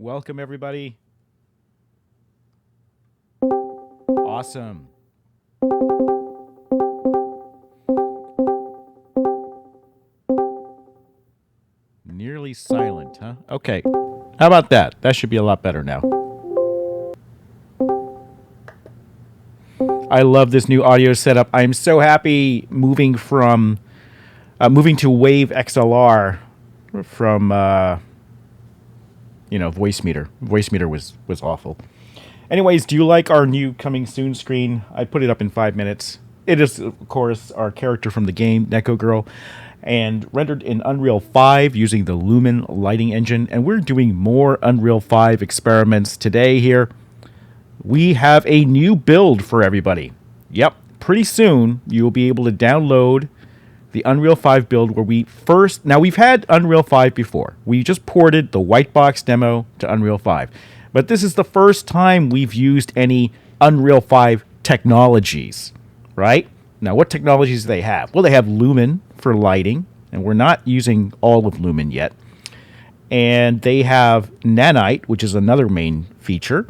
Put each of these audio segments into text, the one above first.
Welcome, everybody. Awesome. Nearly silent, huh? Okay. How about that? That should be a lot better now. I love this new audio setup. I'm so happy moving to Wave XLR from Voice Meter. Voice Meter was awful. Anyways, do you like our new coming soon screen? I put it up in 5 minutes. It is, of course, our character from the game, Neko Girl, and rendered in Unreal 5 using the Lumen lighting engine. And we're doing more Unreal 5 experiments today here. We have a new build for everybody. Yep, pretty soon you will be able to download the Unreal 5 build where now we've had Unreal 5 before. We just ported the white box demo to Unreal 5. But this is the first time we've used any Unreal 5 technologies, right? Now, what technologies do they have? Well, they have Lumen for lighting, and we're not using all of Lumen yet. And they have Nanite, which is another main feature.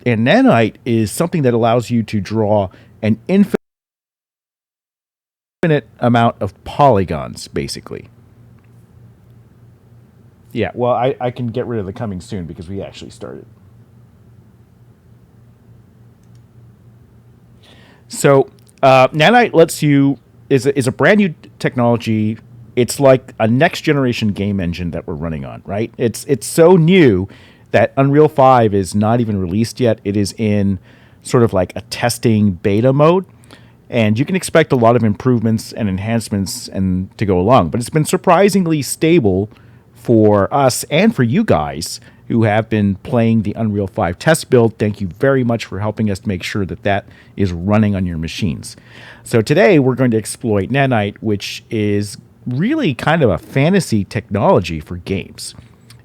And Nanite is something that allows you to draw an infinite amount of polygons, basically. Yeah, well, I can get rid of the coming soon because we actually started. So, Nanite is a brand new technology. It's like a next generation game engine that we're running on, right? It's so new that Unreal 5 is not even released yet. It is in sort of like a testing beta mode. And you can expect a lot of improvements and enhancements and to go along. But it's been surprisingly stable for us and for you guys who have been playing the Unreal 5 test build. Thank you very much for helping us make sure that that is running on your machines. So today we're going to exploit Nanite, which is really kind of a fantasy technology for games.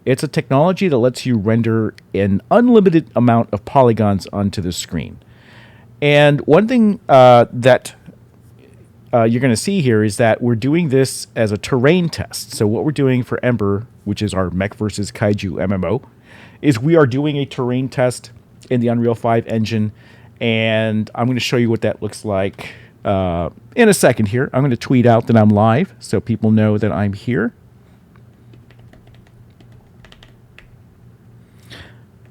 It's a technology that lets you render an unlimited amount of polygons onto the screen. And one thing that you're going to see here is that we're doing this as a terrain test. So what we're doing for Em8er, which is our Mech vs. Kaiju MMO, is we are doing a terrain test in the Unreal 5 engine. And I'm going to show you what that looks like in a second here. I'm going to tweet out that I'm live so people know that I'm here.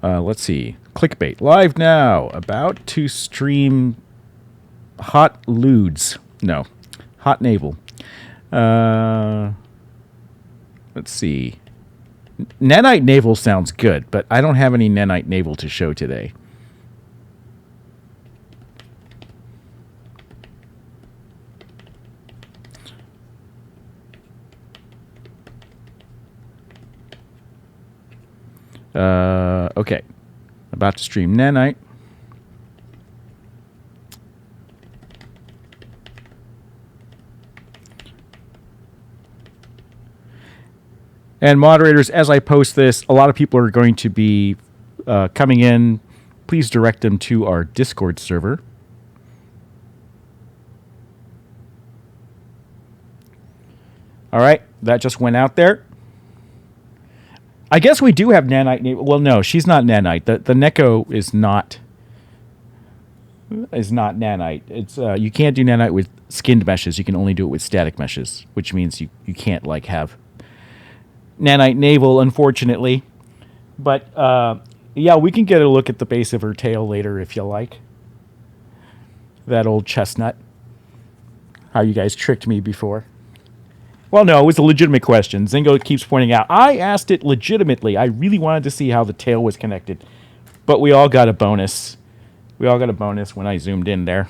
Let's see. Clickbait. Live now. About to stream hot lewds. No. Hot navel. Let's see. Nanite navel sounds good, but I don't have any nanite navel to show today. Okay. About to stream Nanite. And moderators, as I post this, a lot of people are going to be coming in. Please direct them to our Discord server. All right, that just went out there. I guess we do have Nanite. Well, no, she's not Nanite. The Neko is not Nanite. It's you can't do Nanite with skinned meshes. You can only do it with static meshes, which means you can't like have Nanite navel, unfortunately. But yeah, we can get a look at the base of her tail later if you like. That old chestnut. How you guys tricked me before. Well, no, it was a legitimate question. Zingo keeps pointing out, I asked it legitimately. I really wanted to see how the tail was connected. But we all got a bonus. We all got a bonus when I zoomed in there.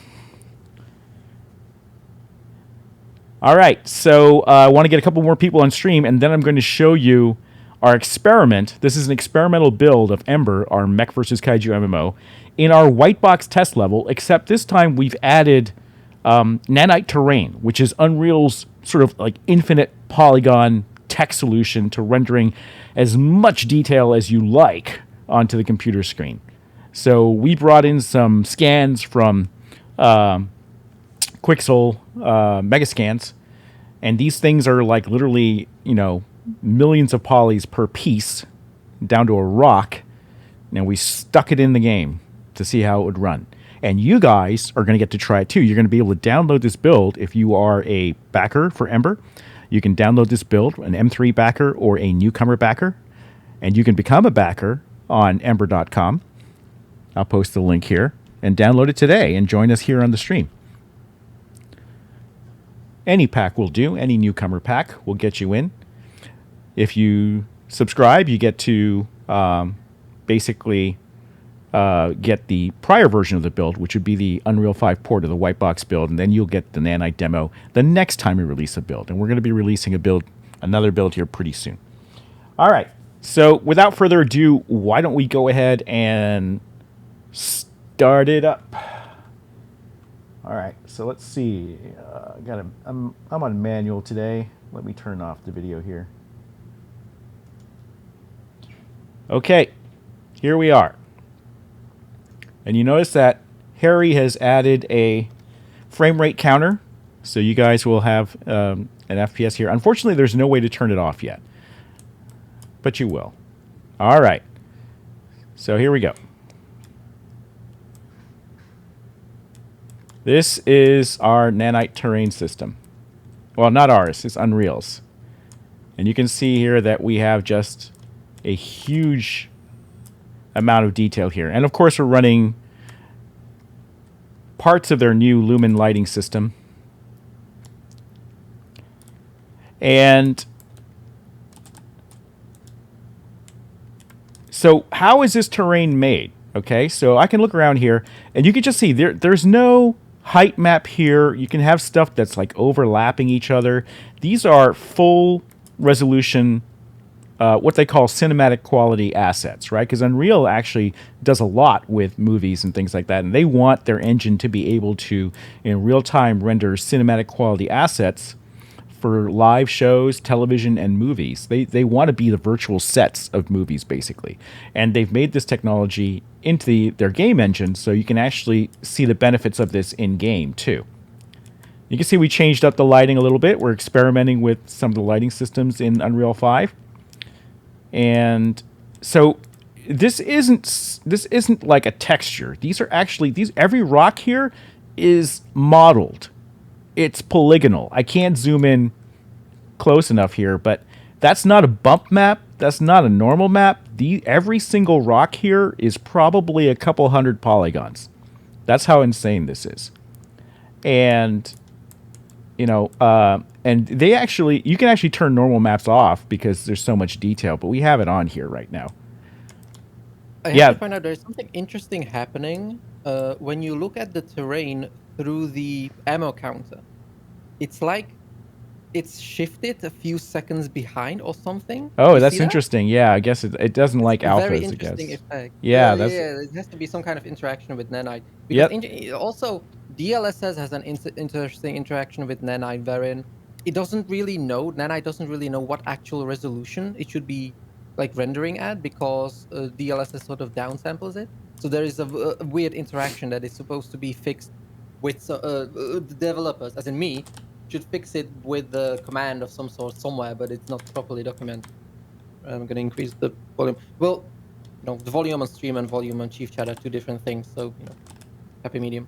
All right, so I want to get a couple more people on stream, and then I'm going to show you our experiment. This is an experimental build of Em8er, our Mech vs. Kaiju MMO, in our white box test level, except this time we've added Nanite Terrain, which is Unreal's sort of like infinite polygon tech solution to rendering as much detail as you like onto the computer screen. So we brought in some scans from Quixel Megascans, and these things are like literally, millions of polys per piece. down to a rock, and we stuck it in the game to see how it would run. And you guys are going to get to try it too. You're going to be able to download this build if you are a backer for Ember. You can download this build, an M3 backer or a newcomer backer, and you can become a backer on ember.com. I'll post the link here, and download it today and join us here on the stream. Any pack will do. Any newcomer pack will get you in. If you subscribe, you get to basically get the prior version of the build, which would be the Unreal 5 port of the white box build, and then you'll get the Nanite demo the next time we release a build. And we're going to be releasing another build here pretty soon. All right. So without further ado, why don't we go ahead and start it up? All right. So let's see. I'm on manual today. Let me turn off the video here. Okay. Here we are. And you notice that Harry has added a frame rate counter, so you guys will have an FPS here. Unfortunately, there's no way to turn it off yet, but you will. All right. So here we go. This is our Nanite terrain system. Well, not ours. It's Unreal's. And you can see here that we have just a huge amount of detail here. And of course, we're running parts of their new lumen lighting system. And so how is this terrain made? Okay, so I can look around here, and you can just see there's no height map here. You can have stuff that's like overlapping each other. These are full resolution, what they call cinematic quality assets, right? Because Unreal actually does a lot with movies and things like that, and they want their engine to be able to, in real time, render cinematic quality assets for live shows, television, and movies. They want to be the virtual sets of movies, basically. And they've made this technology into their game engine, so you can actually see the benefits of this in-game, too. You can see we changed up the lighting a little bit. We're experimenting with some of the lighting systems in Unreal 5. And so this isn't like a texture. These are actually, every rock here is modeled. It's polygonal. I can't zoom in close enough here, but that's not a bump map. That's not a normal map. Every single rock here is probably a couple hundred polygons. That's how insane this is. And, you know, and you can actually turn normal maps off because there's so much detail, but we have it on here right now. I have to find out there's something interesting happening when you look at the terrain through the ammo counter. It's like it's shifted a few seconds behind or something. Oh, that's interesting. Yeah, I guess it doesn't like alphas, very interesting effect. Yeah, it has to be some kind of interaction with Nanite. Because also, DLSS has an interesting interaction with Nanite wherein Nanite doesn't really know what actual resolution it should be like rendering at, because DLSS sort of downsamples it. So there is a weird interaction that is supposed to be fixed with the developers, as in me, should fix it with the command of some sort somewhere, but it's not properly documented. I'm going to increase the volume. Well, you know, the volume on stream and volume on Chief Chat are two different things, so, you know, happy medium.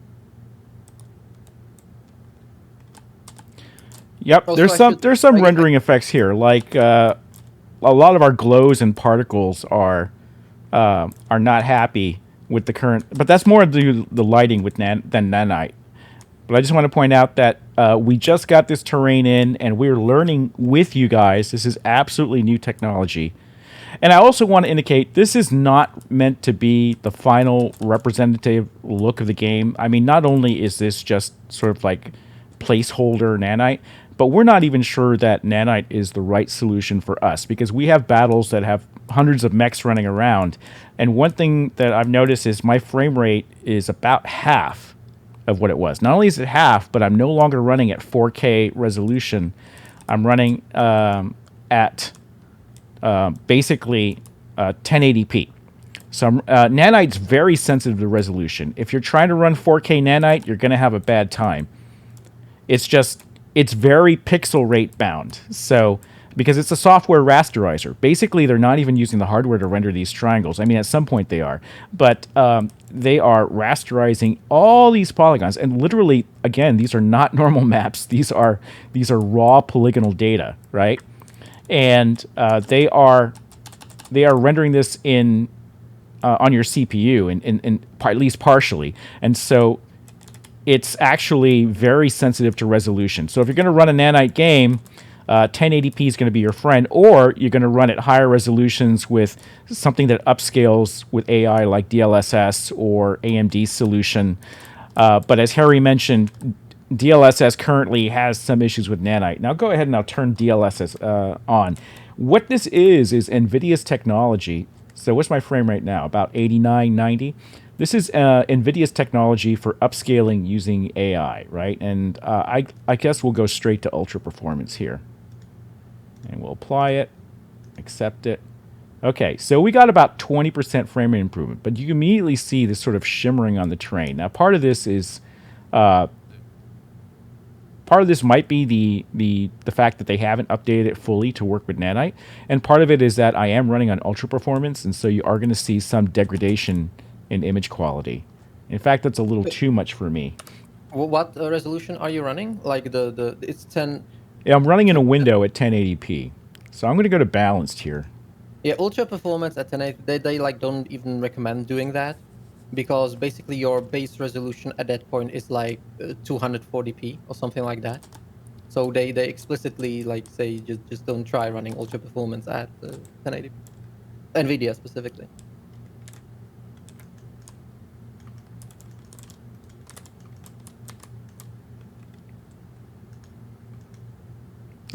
Yep, also, there's some rendering effects here, like a lot of our glows and particles are not happy with the current, but that's more the lighting with than Nanite. But I just want to point out that we just got this terrain in, and we're learning with you guys. This is absolutely new technology. And I also want to indicate this is not meant to be the final representative look of the game. I mean, not only is this just sort of like placeholder Nanite, but we're not even sure that Nanite is the right solution for us, because we have battles that have hundreds of mechs running around. And one thing that I've noticed is my frame rate is about half of what it was. Not only is it half, but I'm no longer running at 4K resolution. I'm running at basically 1080p. So Nanite's very sensitive to resolution. If you're trying to run 4K Nanite, you're going to have a bad time. It's very pixel rate bound. So because it's a software rasterizer. Basically, they're not even using the hardware to render these triangles. I mean, at some point they are, but they are rasterizing all these polygons. And literally, again, these are not normal maps. These are raw polygonal data, right? And they are rendering this in on your CPU, in at least partially. And so it's actually very sensitive to resolution. So if you're going to run a Nanite game, 1080p is going to be your friend, or you're going to run at higher resolutions with something that upscales with AI like DLSS or AMD solution. But as Harry mentioned, DLSS currently has some issues with Nanite. Now go ahead and I'll turn DLSS on. What this is NVIDIA's technology. So what's my frame rate now? About 89, 90. This is NVIDIA's technology for upscaling using AI, right? And I guess we'll go straight to ultra performance here. And we'll apply it, accept it. Okay, so we got about 20% frame rate improvement, but you can immediately see this sort of shimmering on the terrain. Now, part of this is, part of this might be the fact that they haven't updated it fully to work with Nanite, and part of it is that I am running on ultra performance, and so you are going to see some degradation in image quality. In fact, that's a little too much for me. What resolution are you running? Like it's 10. Yeah, I'm running in a window at 1080p. So I'm going to go to balanced here. Yeah, ultra performance at 1080, they like don't even recommend doing that, because basically your base resolution at that point is like 240p or something like that. So they explicitly like say just don't try running ultra performance at 1080p. NVIDIA specifically.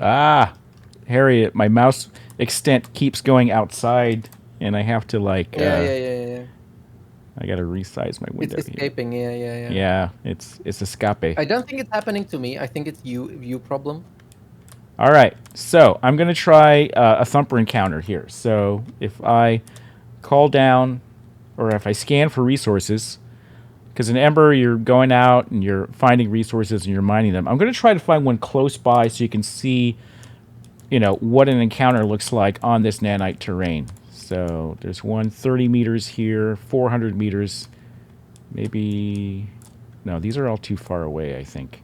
Ah, Harriet, my mouse extent keeps going outside, and I have to like. Yeah. I gotta resize my window. It's escaping. Here. Yeah. Yeah, it's escape. I don't think it's happening to me. I think it's you problem. All right, so I'm gonna try a thumper encounter here. So if I call down, or if I scan for resources, because in Ember you're going out and you're finding resources and you're mining them. I'm going to try to find one close by so you can see, what an encounter looks like on this nanite terrain. So there's one 30 meters here, 400 meters, maybe. No, these are all too far away, I think.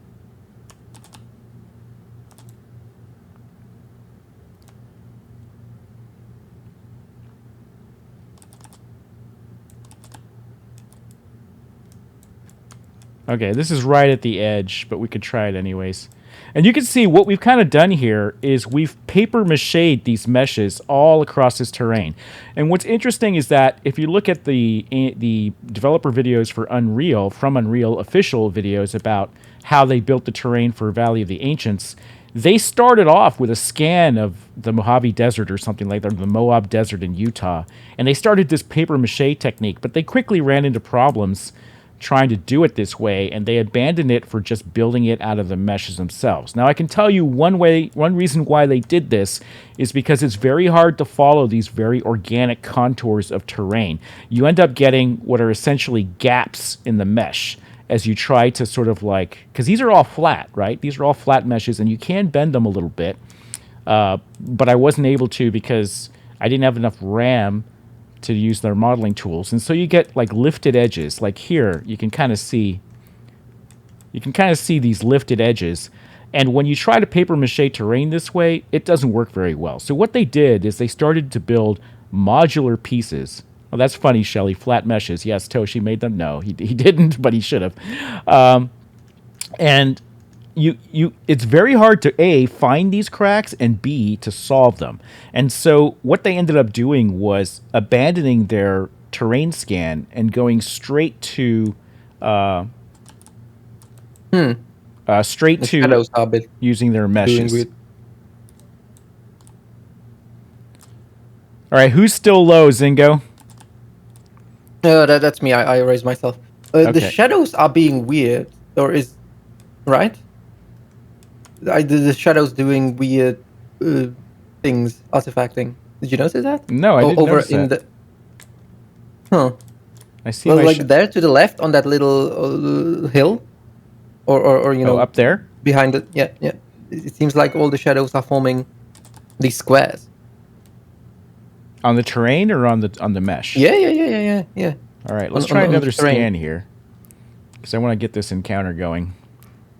Okay, this is right at the edge, but we could try it anyways. And you can see what we've kind of done here is we've paper machéed these meshes all across this terrain. And what's interesting is that if you look at the developer videos for Unreal, from Unreal official videos about how they built the terrain for Valley of the Ancients, they started off with a scan of the Mojave Desert or something like that, or the Moab Desert in Utah. And they started this paper maché technique, but they quickly ran into problems trying to do it this way, and they abandoned it for just building it out of the meshes themselves. Now, I can tell you one reason why they did this is because it's very hard to follow these very organic contours of terrain. You end up getting what are essentially gaps in the mesh as you try to sort of like, because these are all flat, right? These are all flat meshes, and you can bend them a little bit, but I wasn't able to because I didn't have enough RAM to use their modeling tools. And so you get like lifted edges. Like here, you can kind of see these lifted edges. And when you try to paper mache terrain this way, it doesn't work very well. So what they did is they started to build modular pieces. Oh, that's funny, Shelly. Flat meshes. Yes, Toshi made them. No, he didn't, but he should have. And it's very hard to A, find these cracks, and B, to solve them. And so what they ended up doing was abandoning their terrain scan and going straight to using their meshes. All right, who's still low, Zingo? That's me. I raised myself. Okay. The shadows are being weird, or is right? The shadows doing weird things, artifacting. Did you notice that? No, I didn't notice that. I see. Well, like there to the left on that little hill, or up there behind it. Yeah. It seems like all the shadows are forming These squares. On the terrain or on the mesh? Yeah. All right, let's try another scan here, because I want to get this encounter going.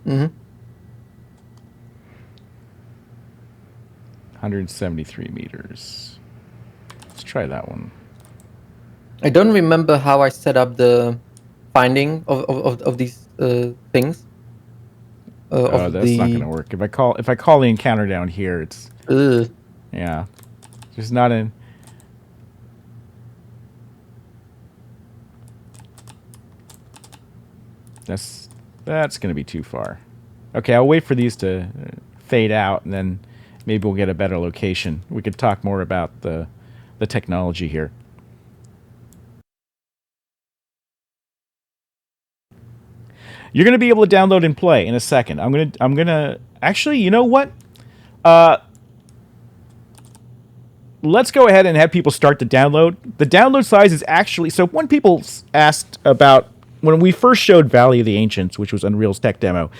173 meters. Let's try that one. I don't remember how I set up the finding of these things. Oh, that's not going to work. If I call the encounter down here, it's yeah, there's not an. That's going to be too far. Okay, I'll wait for these to fade out, and then maybe we'll get a better location. We could talk more about the technology here. You're going to be able to download and play in a second. I'm gonna actually, you know what? Let's go ahead and have people start the download. The download size is actually, so when people asked about, when we first showed Valley of the Ancients, which was Unreal's tech demo,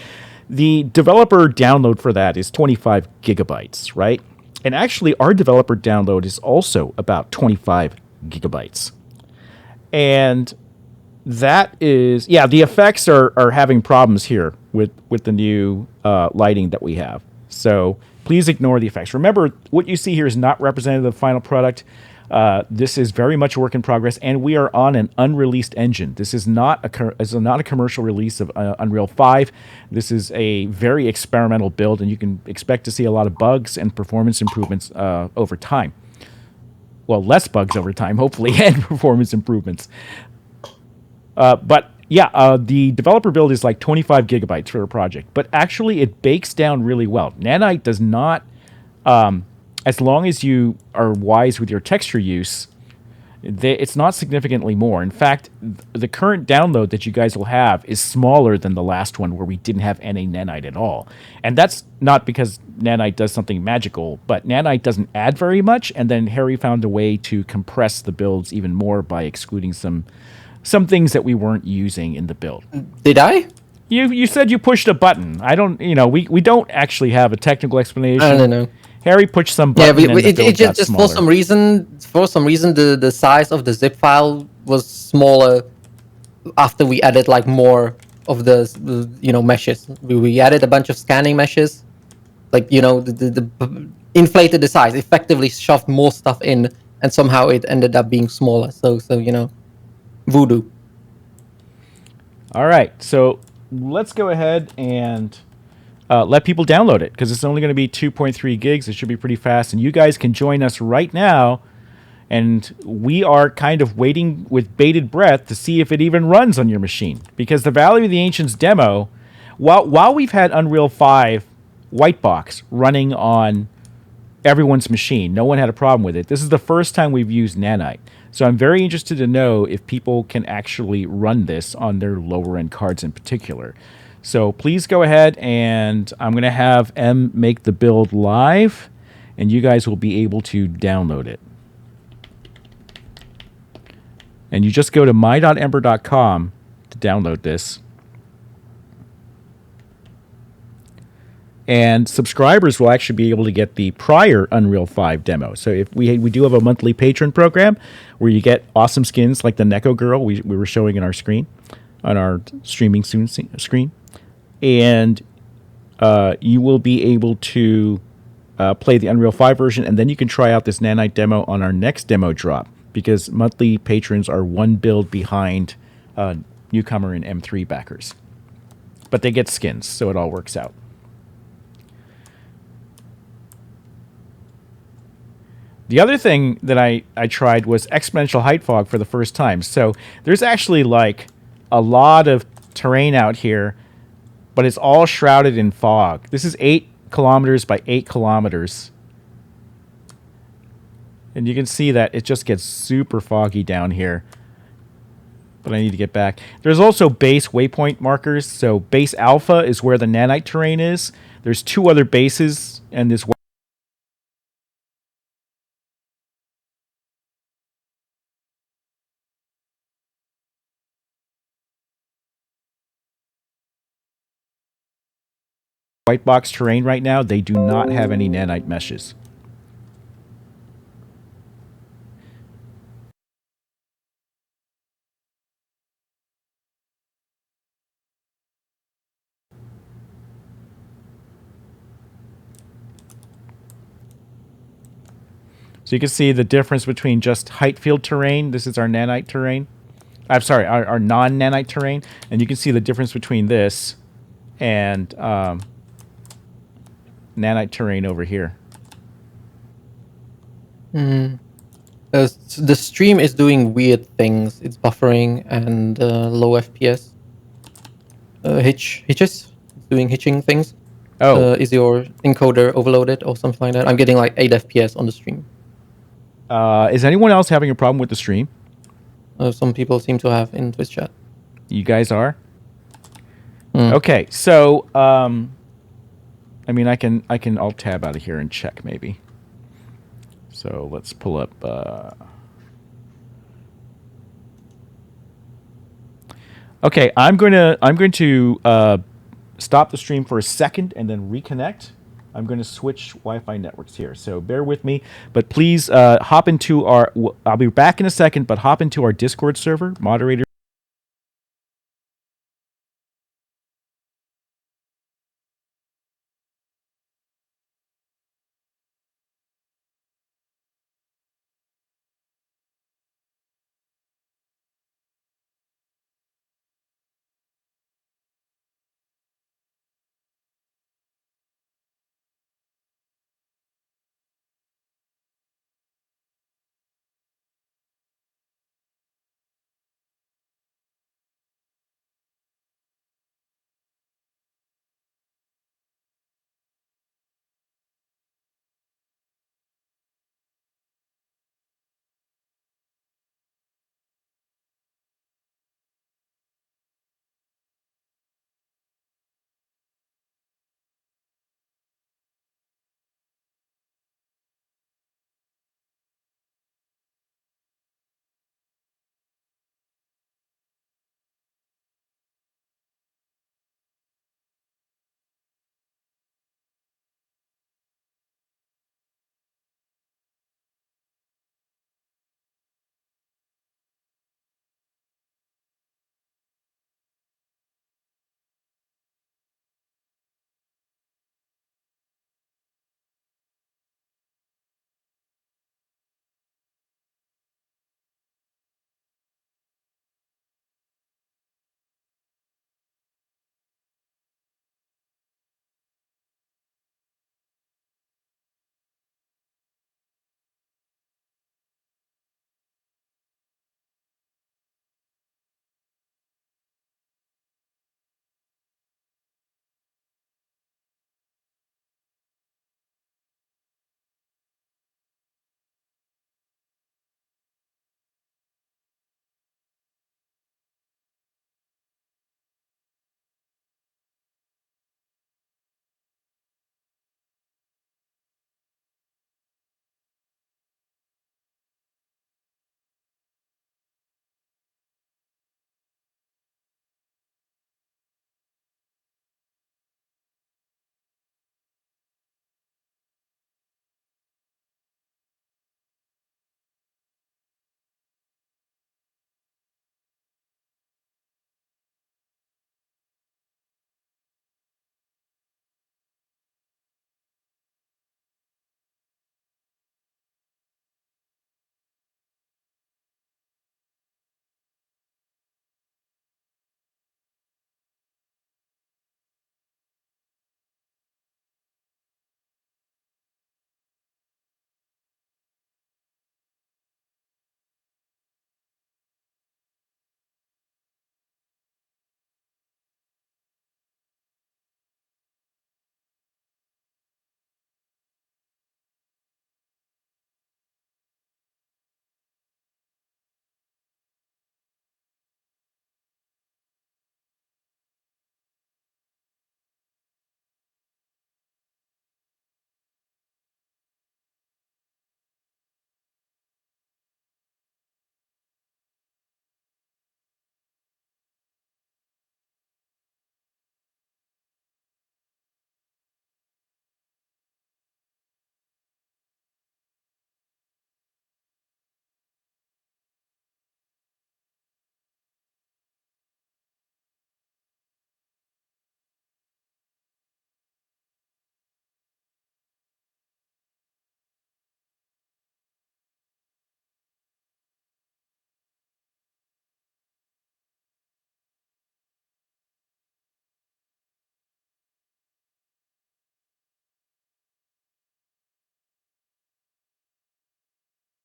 the developer download for that is 25 gigabytes, right? And actually, our developer download is also about 25 gigabytes. And that is, yeah, the effects are having problems here with the new lighting that we have. So please ignore the effects. Remember, what you see here is not representative of the final product. This is very much a work in progress, and we are on an unreleased engine. This is not a commercial release of Unreal 5. This is a very experimental build, and you can expect to see a lot of bugs and performance improvements over time. Well, less bugs over time, hopefully, and performance improvements. But yeah, the developer build is like 25 gigabytes for a project, but actually it bakes down really well. Nanite does not, as long as you are wise with your texture use, it's not significantly more. In fact, the current download that you guys will have is smaller than the last one where we didn't have any Nanite at all. And that's not because Nanite does something magical, but Nanite doesn't add very much, and then Harry found a way to compress the builds even more by excluding some things that we weren't using in the build. Did I? You said you pushed a button. I don't, we don't actually have a technical explanation. I don't know. Harry pushed some button. Yeah, it just for some reason the size of the zip file was smaller after we added like more of the meshes. We added a bunch of scanning meshes, like the inflated the size, effectively shoved more stuff in, and somehow it ended up being smaller. So voodoo. All right, so let's go ahead and let people download it, because it's only going to be 2.3 gigs. It should be pretty fast, and you guys can join us right now, and we are kind of waiting with bated breath to see if it even runs on your machine, because the Valley of the Ancients demo, while we've had Unreal 5 white box running on everyone's machine, no one had a problem with it. This is the first time we've used Nanite. So I'm very interested to know if people can actually run this on their lower end cards in particular. So please go ahead, and I'm going to have Em make the build live, and you guys will be able to download it. And you just go to my.ember.com to download this. And subscribers will actually be able to get the prior Unreal 5 demo. So if we do have a monthly patron program where you get awesome skins like the Neko Girl we were showing in our screen, on our streaming soon screen. And you will be able to play the Unreal 5 version, and then you can try out this Nanite demo on our next demo drop, because monthly patrons are one build behind newcomer and M3 backers. But they get skins, so it all works out. The other thing that I tried was Exponential Height Fog for the first time. So there's actually like a lot of terrain out here, but it's all shrouded in fog. This is 8 kilometers by 8 kilometers. And you can see that it just gets super foggy down here. But I need to get back. There's also base waypoint markers. So base alpha is where the Nanite terrain is. There's 2 other bases, and this white box terrain right now, they do not have any Nanite meshes. So you can see the difference between just height field terrain. This is our nanite terrain. I'm sorry, our non-nanite terrain. And you can see the difference between this and nanite terrain over here. The stream is doing weird things. It's buffering and low FPS. Hitches. It's doing hitching things. Oh, Is your encoder overloaded or something like that? I'm getting like 8 FPS on the stream. is anyone else having a problem with the stream? Some people seem to have in Twitch chat. You guys are? Okay, so I mean, I can alt tab out of here and check maybe. So let's pull up. Okay, I'm going to stop the stream for a second and then reconnect. I'm going to switch Wi-Fi networks here, so bear with me. But please hop into our. I'll be back in a second, but hop into our Discord server, moderator.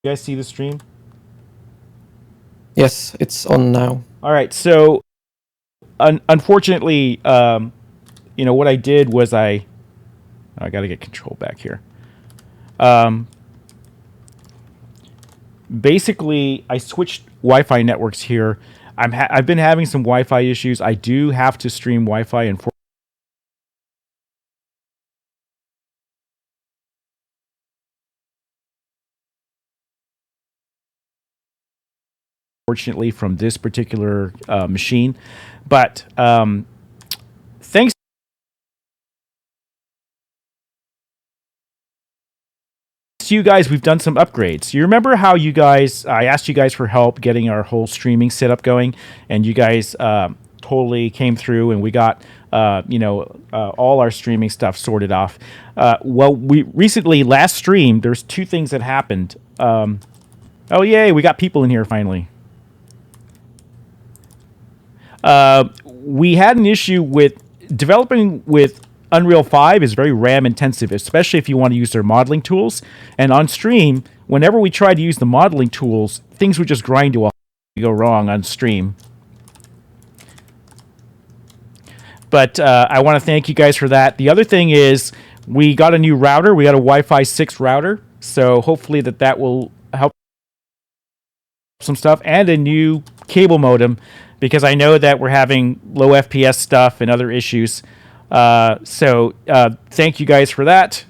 You guys see the stream? Yes, it's on now. All right. So, unfortunately, what I did was I got to get control back here. Basically, I switched Wi-Fi networks here. I've been having some Wi-Fi issues. I do have to stream Wi-Fi and fortunately from this particular machine, but thanks to you guys, we've done some upgrades. You remember how I asked you guys for help getting our whole streaming setup going, and you guys totally came through, and we got all our streaming stuff sorted off. Well, we recently, last stream, there's two things that happened. Oh yay, we got people in here finally. We had an issue with developing with Unreal 5 is very RAM intensive, especially if you want to use their modeling tools. And on stream, whenever we tried to use the modeling tools, things would just grind to a go wrong on stream. But I want to thank you guys for that. The other thing is we got a new router. We got a Wi-Fi 6 router. So hopefully that will help some stuff. And a new cable modem, because I know that we're having low FPS stuff and other issues. So thank you guys for that.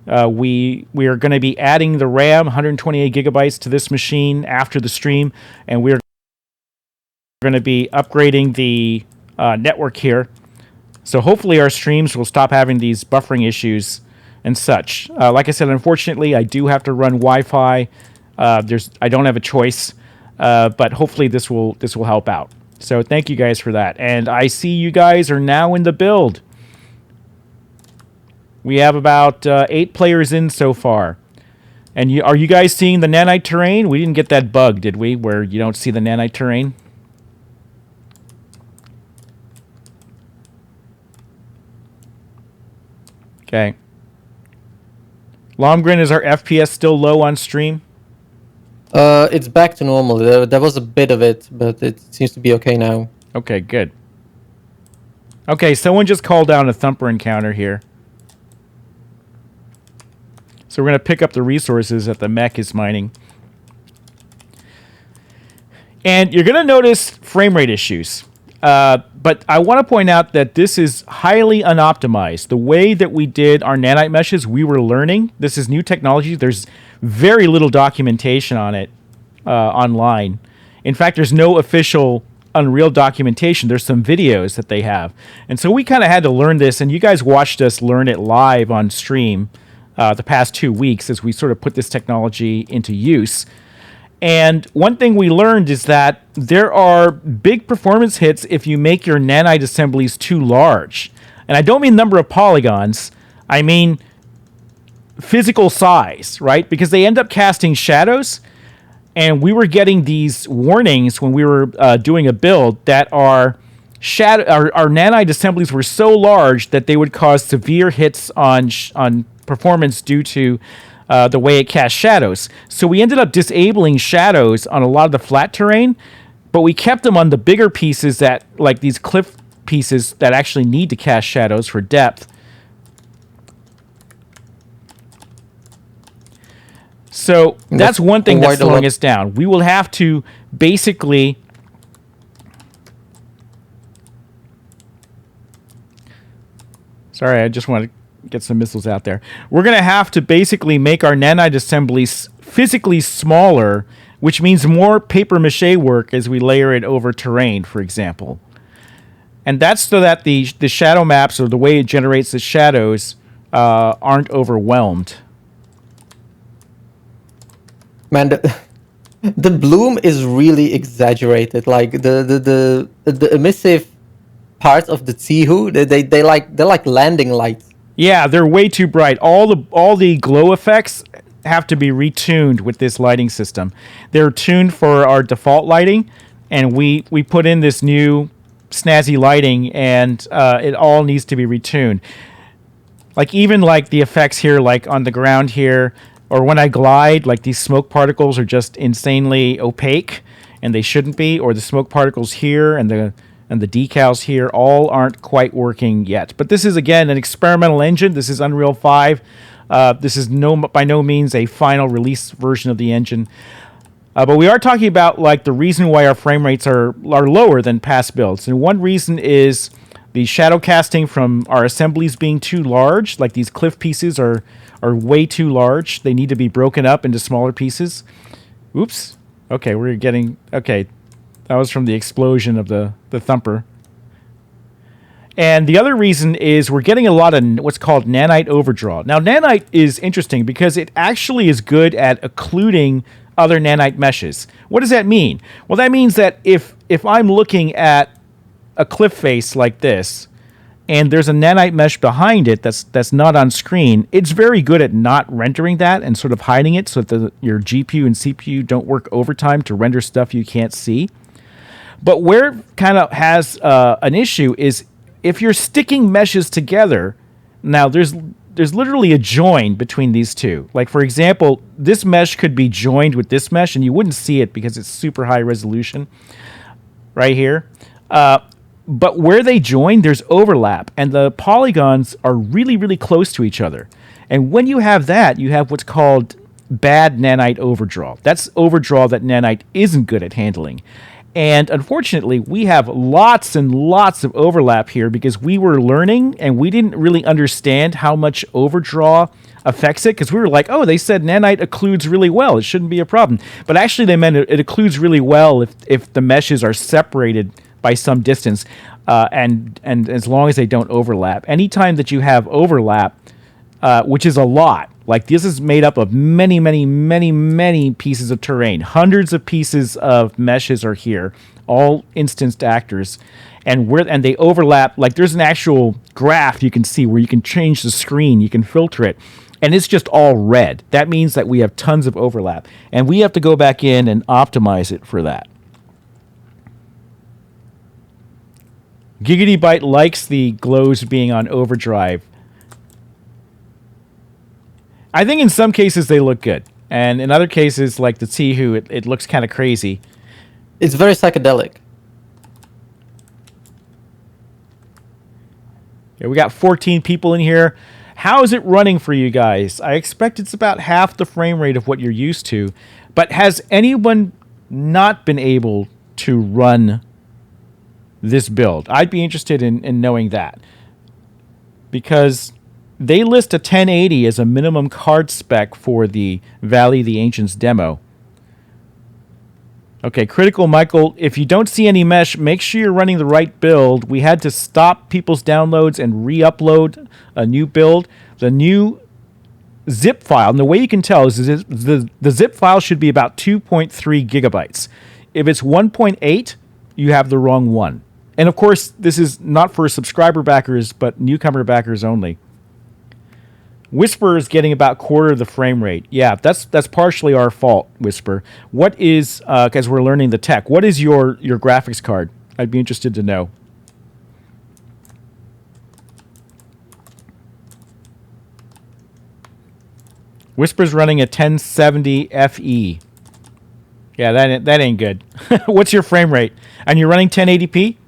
We are going to be adding the RAM, 128 gigabytes, to this machine after the stream, and we're going to be upgrading the network here. So hopefully our streams will stop having these buffering issues and such. Like I said, unfortunately, I do have to run Wi-Fi. I don't have a choice, but hopefully this will help out. So thank you guys for that. And I see you guys are now in the build. We have about 8 players in so far. And are you guys seeing the nanite terrain? We didn't get that bug, did we, where you don't see the nanite terrain? Okay. Lomgren, is our FPS still low on stream? It's back to normal. There was a bit of it, but it seems to be okay now. Okay, good. Okay, someone just called down a thumper encounter here. So we're going to pick up the resources that the mech is mining. And you're going to notice frame rate issues. But I want to point out that this is highly unoptimized. The way that we did our nanite meshes, we were learning. This is new technology. There's very little documentation on it online. In fact, there's no official Unreal documentation. There's some videos that they have. And so we kind of had to learn this, and you guys watched us learn it live on stream the past 2 weeks as we sort of put this technology into use. And one thing we learned is that there are big performance hits if you make your nanite assemblies too large. And I don't mean number of polygons. I mean physical size, right? Because they end up casting shadows. And we were getting these warnings when we were doing a build that our nanite assemblies were so large that they would cause severe hits on performance due to the way it casts shadows. So we ended up disabling shadows on a lot of the flat terrain, but we kept them on the bigger pieces that, like these cliff pieces that actually need to cast shadows for depth. So that's one thing that's slowing us down. We will have to basically sorry, I just want to get some missiles out there. We're going to have to basically make our nanite assemblies physically smaller, which means more paper mache work as we layer it over terrain, for example. And that's so that the shadow maps, or the way it generates the shadows, aren't overwhelmed. Man, the bloom is really exaggerated. Like the emissive parts of the Tsihu, they're like landing lights. Yeah, they're way too bright. All the glow effects have to be retuned with this lighting system. They're tuned for our default lighting, and we put in this new snazzy lighting, and it all needs to be retuned. Like even like the effects here, like on the ground here, or when I glide, like these smoke particles are just insanely opaque, and they shouldn't be, or the smoke particles here and the decals here all aren't quite working yet. But this is, again, an experimental engine. This is Unreal 5. This is by no means a final release version of the engine. But we are talking about like the reason why our frame rates are lower than past builds. And one reason is the shadow casting from our assemblies being too large. Like these cliff pieces are way too large. They need to be broken up into smaller pieces. Oops. Okay, we're getting... Okay, that was from the explosion of the thumper. And the other reason is we're getting a lot of what's called Nanite Overdraw. Now, Nanite is interesting because it actually is good at occluding other nanite meshes. What does that mean? Well, that means that if I'm looking at a cliff face like this, and there's a nanite mesh behind it that's not on screen, it's very good at not rendering that and sort of hiding it so that your GPU and CPU don't work overtime to render stuff you can't see. But where it kind of has an issue is if you're sticking meshes together. Now, there's literally a join between these two. Like, for example, this mesh could be joined with this mesh, and you wouldn't see it because it's super high resolution right here. But where they join, there's overlap, and the polygons are really, really close to each other. And when you have that, you have what's called bad nanite overdraw. That's overdraw that nanite isn't good at handling. And unfortunately, we have lots and lots of overlap here because we were learning and we didn't really understand how much overdraw affects it, because we were like, oh, they said nanite occludes really well. It shouldn't be a problem. But actually, they meant it occludes really well if the meshes are separated by some distance and as long as they don't overlap. Anytime that you have overlap, which is a lot, like this is made up of many, many, many, many pieces of terrain. Hundreds of pieces of meshes are here, all instanced actors, and they overlap. Like there's an actual graph you can see where you can change the screen, you can filter it, and it's just all red. That means that we have tons of overlap, and we have to go back in and optimize it for that. Giggity Byte likes the glows being on overdrive. I think in some cases they look good, and in other cases, like the Tihu, it looks kind of crazy. It's very psychedelic. Yeah, we got 14 people in here. How is it running for you guys? I expect it's about half the frame rate of what you're used to, but has anyone not been able to run this build? I'd be interested in knowing that, because they list a 1080 as a minimum card spec for the Valley of the Ancients demo. Okay, Critical Michael, if you don't see any mesh, make sure you're running the right build. We had to stop people's downloads and re-upload a new build. The new zip file, and the way you can tell is the zip file should be about 2.3 gigabytes. If it's 1.8, you have the wrong one. And of course, this is not for subscriber backers, but newcomer backers only. Whisper is getting about quarter of the frame rate. Yeah, that's partially our fault, Whisper. What is, as we're learning the tech, what is your graphics card? I'd be interested to know. Whisper's running a 1070 FE. Yeah, that ain't good. What's your frame rate? And you're running 1080p?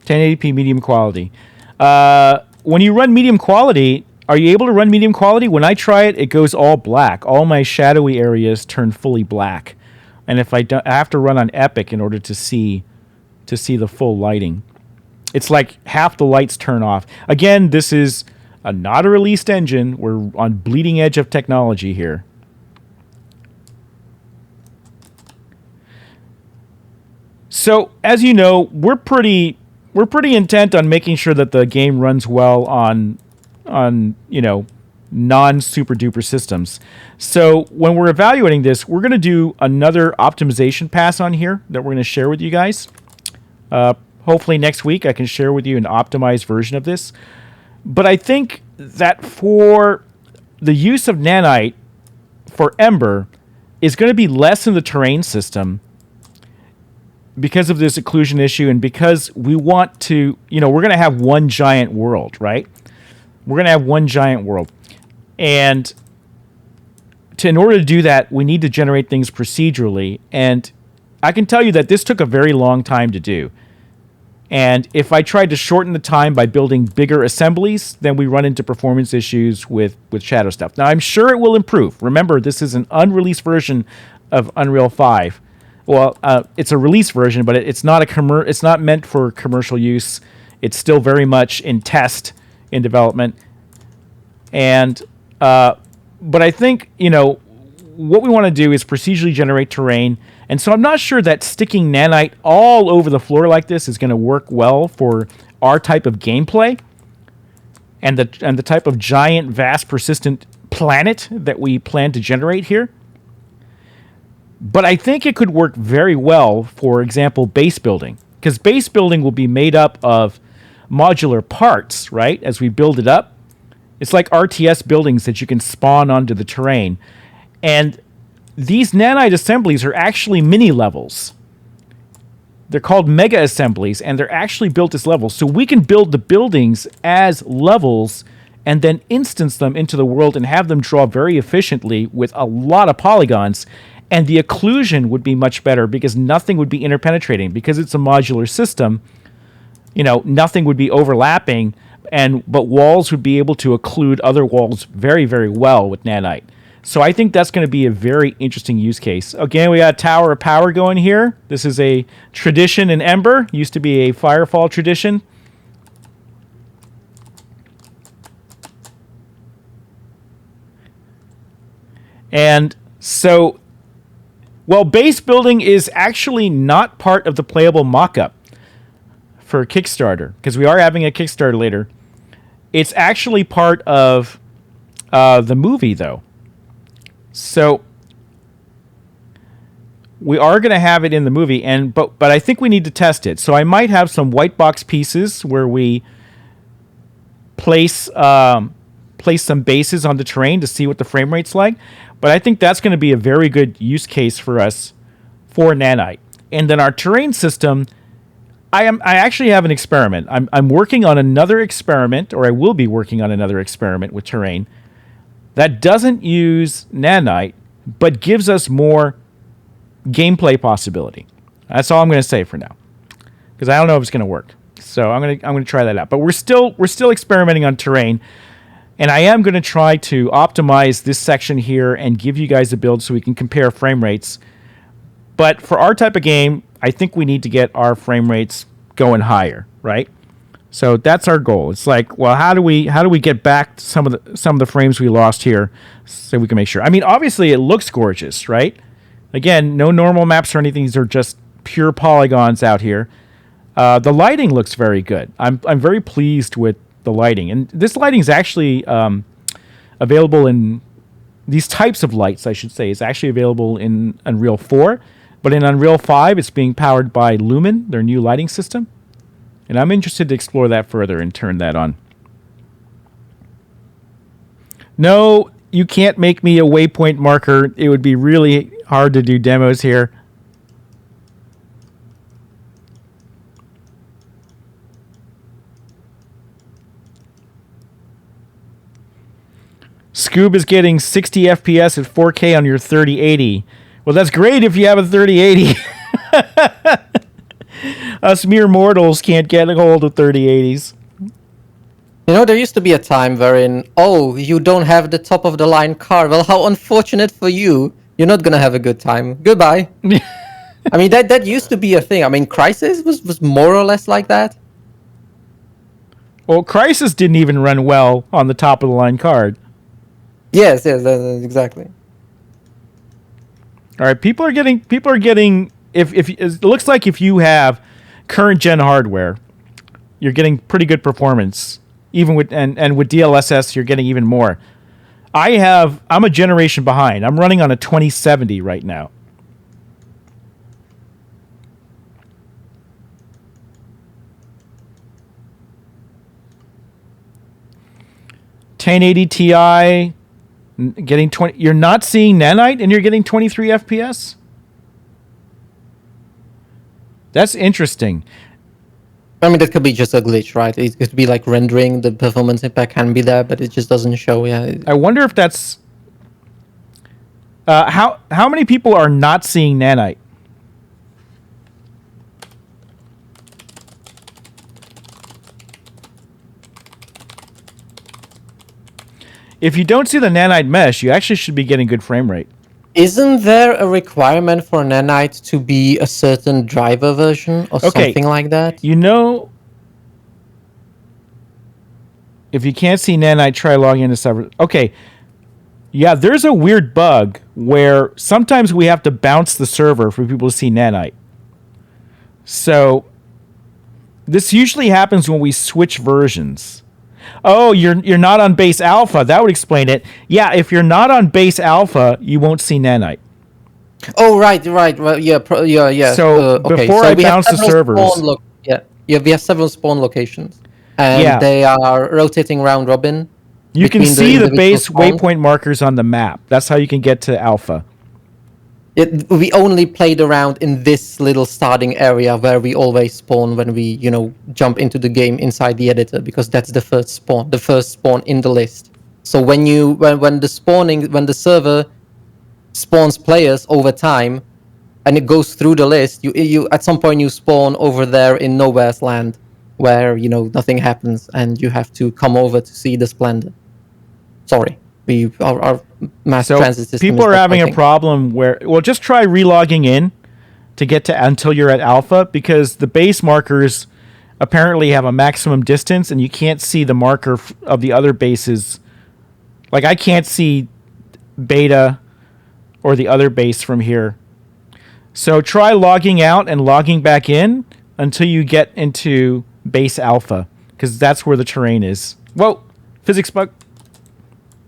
.1080p medium quality. When you run medium quality, are you able to run medium quality? When I try it, it goes all black. All my shadowy areas turn fully black. And if I have to run on Epic in order to see the full lighting. It's like half the lights turn off. Again, this is not a released engine. We're on bleeding edge of technology here. So, as you know, we're pretty intent on making sure that the game runs well on non-super duper systems. So when we're evaluating this, we're going to do another optimization pass on here that we're going to share with you guys. Hopefully next week I can share with you an optimized version of this. But I think that for the use of Nanite for Em8er is going to be less in the terrain system because of this occlusion issue, and because we want to, we're going to have one giant world, right? We're going to have one giant world. And in order to do that, we need to generate things procedurally. And I can tell you that this took a very long time to do. And if I tried to shorten the time by building bigger assemblies, then we run into performance issues with shadow stuff. Now, I'm sure it will improve. Remember, this is an unreleased version of Unreal 5. Well, it's a release version, but it's not it's not meant for commercial use. It's still very much in test, in development. And but I think, what we want to do is procedurally generate terrain. And so I'm not sure that sticking nanite all over the floor like this is going to work well for our type of gameplay and the type of giant, vast, persistent planet that we plan to generate here. But I think it could work very well, for example, base building. Because base building will be made up of modular parts, right, as we build it up. It's like RTS buildings that you can spawn onto the terrain. And these nanite assemblies are actually mini levels. They're called mega assemblies, and they're actually built as levels. So we can build the buildings as levels and then instance them into the world and have them draw very efficiently with a lot of polygons. And the occlusion would be much better because nothing would be interpenetrating. Because it's a modular system, nothing would be overlapping, but walls would be able to occlude other walls very, very well with nanite. So I think that's going to be a very interesting use case. Again, we got a Tower of Power going here. This is a tradition in Ember. Used to be a Firefall tradition. And so, base building is actually not part of the playable mock-up for Kickstarter, because we are having a Kickstarter later. It's actually part of the movie, though. So we are going to have it in the movie, but I think we need to test it. So I might have some white box pieces where we place some bases on the terrain to see what the frame rate's like. But I think that's going to be a very good use case for us for nanite. And then our terrain system, I actually have an experiment. I'm working on another experiment, or I will be working on another experiment with terrain that doesn't use nanite, but gives us more gameplay possibility. That's all I'm going to say for now, because I don't know if it's going to work. So I'm going to try that out. But we're still experimenting on terrain, and I am going to try to optimize this section here and give you guys a build so we can compare frame rates. But for our type of game, I think we need to get our frame rates going higher, right? So that's our goal. It's like, well, how do we get back some of the frames we lost here, so we can make sure. I mean, obviously it looks gorgeous, right? Again, no normal maps or anything. These are just pure polygons out here. The lighting looks very good. I'm very pleased with the lighting, and this lighting is actually available in these types of lights. I should say is actually available in Unreal 4, but in Unreal 5, it's being powered by Lumen, their new lighting system. And I'm interested to explore that further and turn that on. No, you can't make me a waypoint marker. It would be really hard to do demos here. Scoob is getting 60 FPS at 4K on your 3080. Well, that's great if you have a 3080. Us mere mortals can't get a hold of 3080s. There used to be a time wherein, you don't have the top of the line car. Well, how unfortunate for you. You're not going to have a good time. Goodbye. I mean, that used to be a thing. I mean, Crysis was more or less like that. Well, Crysis didn't even run well on the top of the line card. Yes, exactly. All right, people are getting if it looks like if you have current gen hardware, you're getting pretty good performance. Even with and with DLSS, you're getting even more. I'm a generation behind. I'm running on a 2070 right now. (1080 Ti) getting 20. You're not seeing nanite, and you're getting 23 FPS. That's interesting. I mean, that could be just a glitch, right? It could be like rendering, the performance impact can be there, but it just doesn't show. Yeah. I wonder if that's how many people are not seeing nanite. If you don't see the nanite mesh, you actually should be getting good frame rate. Isn't there a requirement for Nanite to be a certain driver version or something like that? You know, if you can't see nanite, try logging into server. Okay. Yeah, there's a weird bug where sometimes we have to bounce the server for people to see nanite. So this usually happens when we switch versions. Oh, you're not on base alpha. That would explain it. Yeah, if you're not on base alpha, you won't see nanite. Oh, right. Yeah. So before I bounce the servers, we have several spawn locations, and they are rotating round robin. You can see the base waypoint markers on the map. That's how you can get to alpha. We only played around in this little starting area where we always spawn when we, jump into the game inside the editor, because that's the first spawn in the list. So when the server spawns players over time, and it goes through the list, you at some point you spawn over there in Nowhere's Land, where nothing happens, and you have to come over to see the splendor. Sorry. Our mass transit system. People are having a problem where, just try relogging in to get to until you're at alpha, because the base markers apparently have a maximum distance and you can't see the marker of the other bases. Like I can't see beta or the other base from here. So try logging out and logging back in until you get into base alpha, because that's where the terrain is. Whoa, physics bug.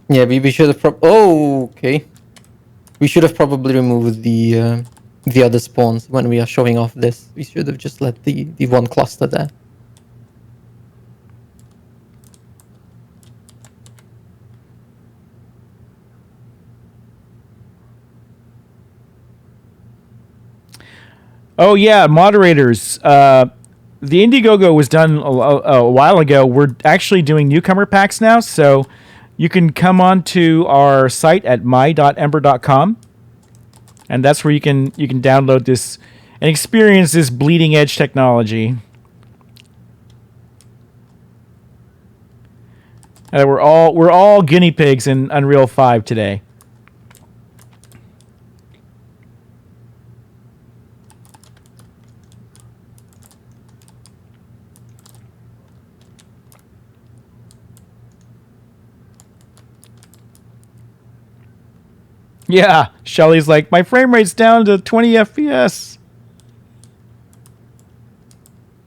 Yeah, we should have. Okay. We should have probably removed the other spawns when we are showing off this. We should have just let the one cluster there. Oh yeah, moderators. The Indiegogo was done a while ago. We're actually doing newcomer packs now, so you can come on to our site at my.ember.com, and that's where you can download this and experience this bleeding edge technology. We're all guinea pigs in Unreal 5 today. Yeah, Shelly's like, my frame rate's down to 20 FPS.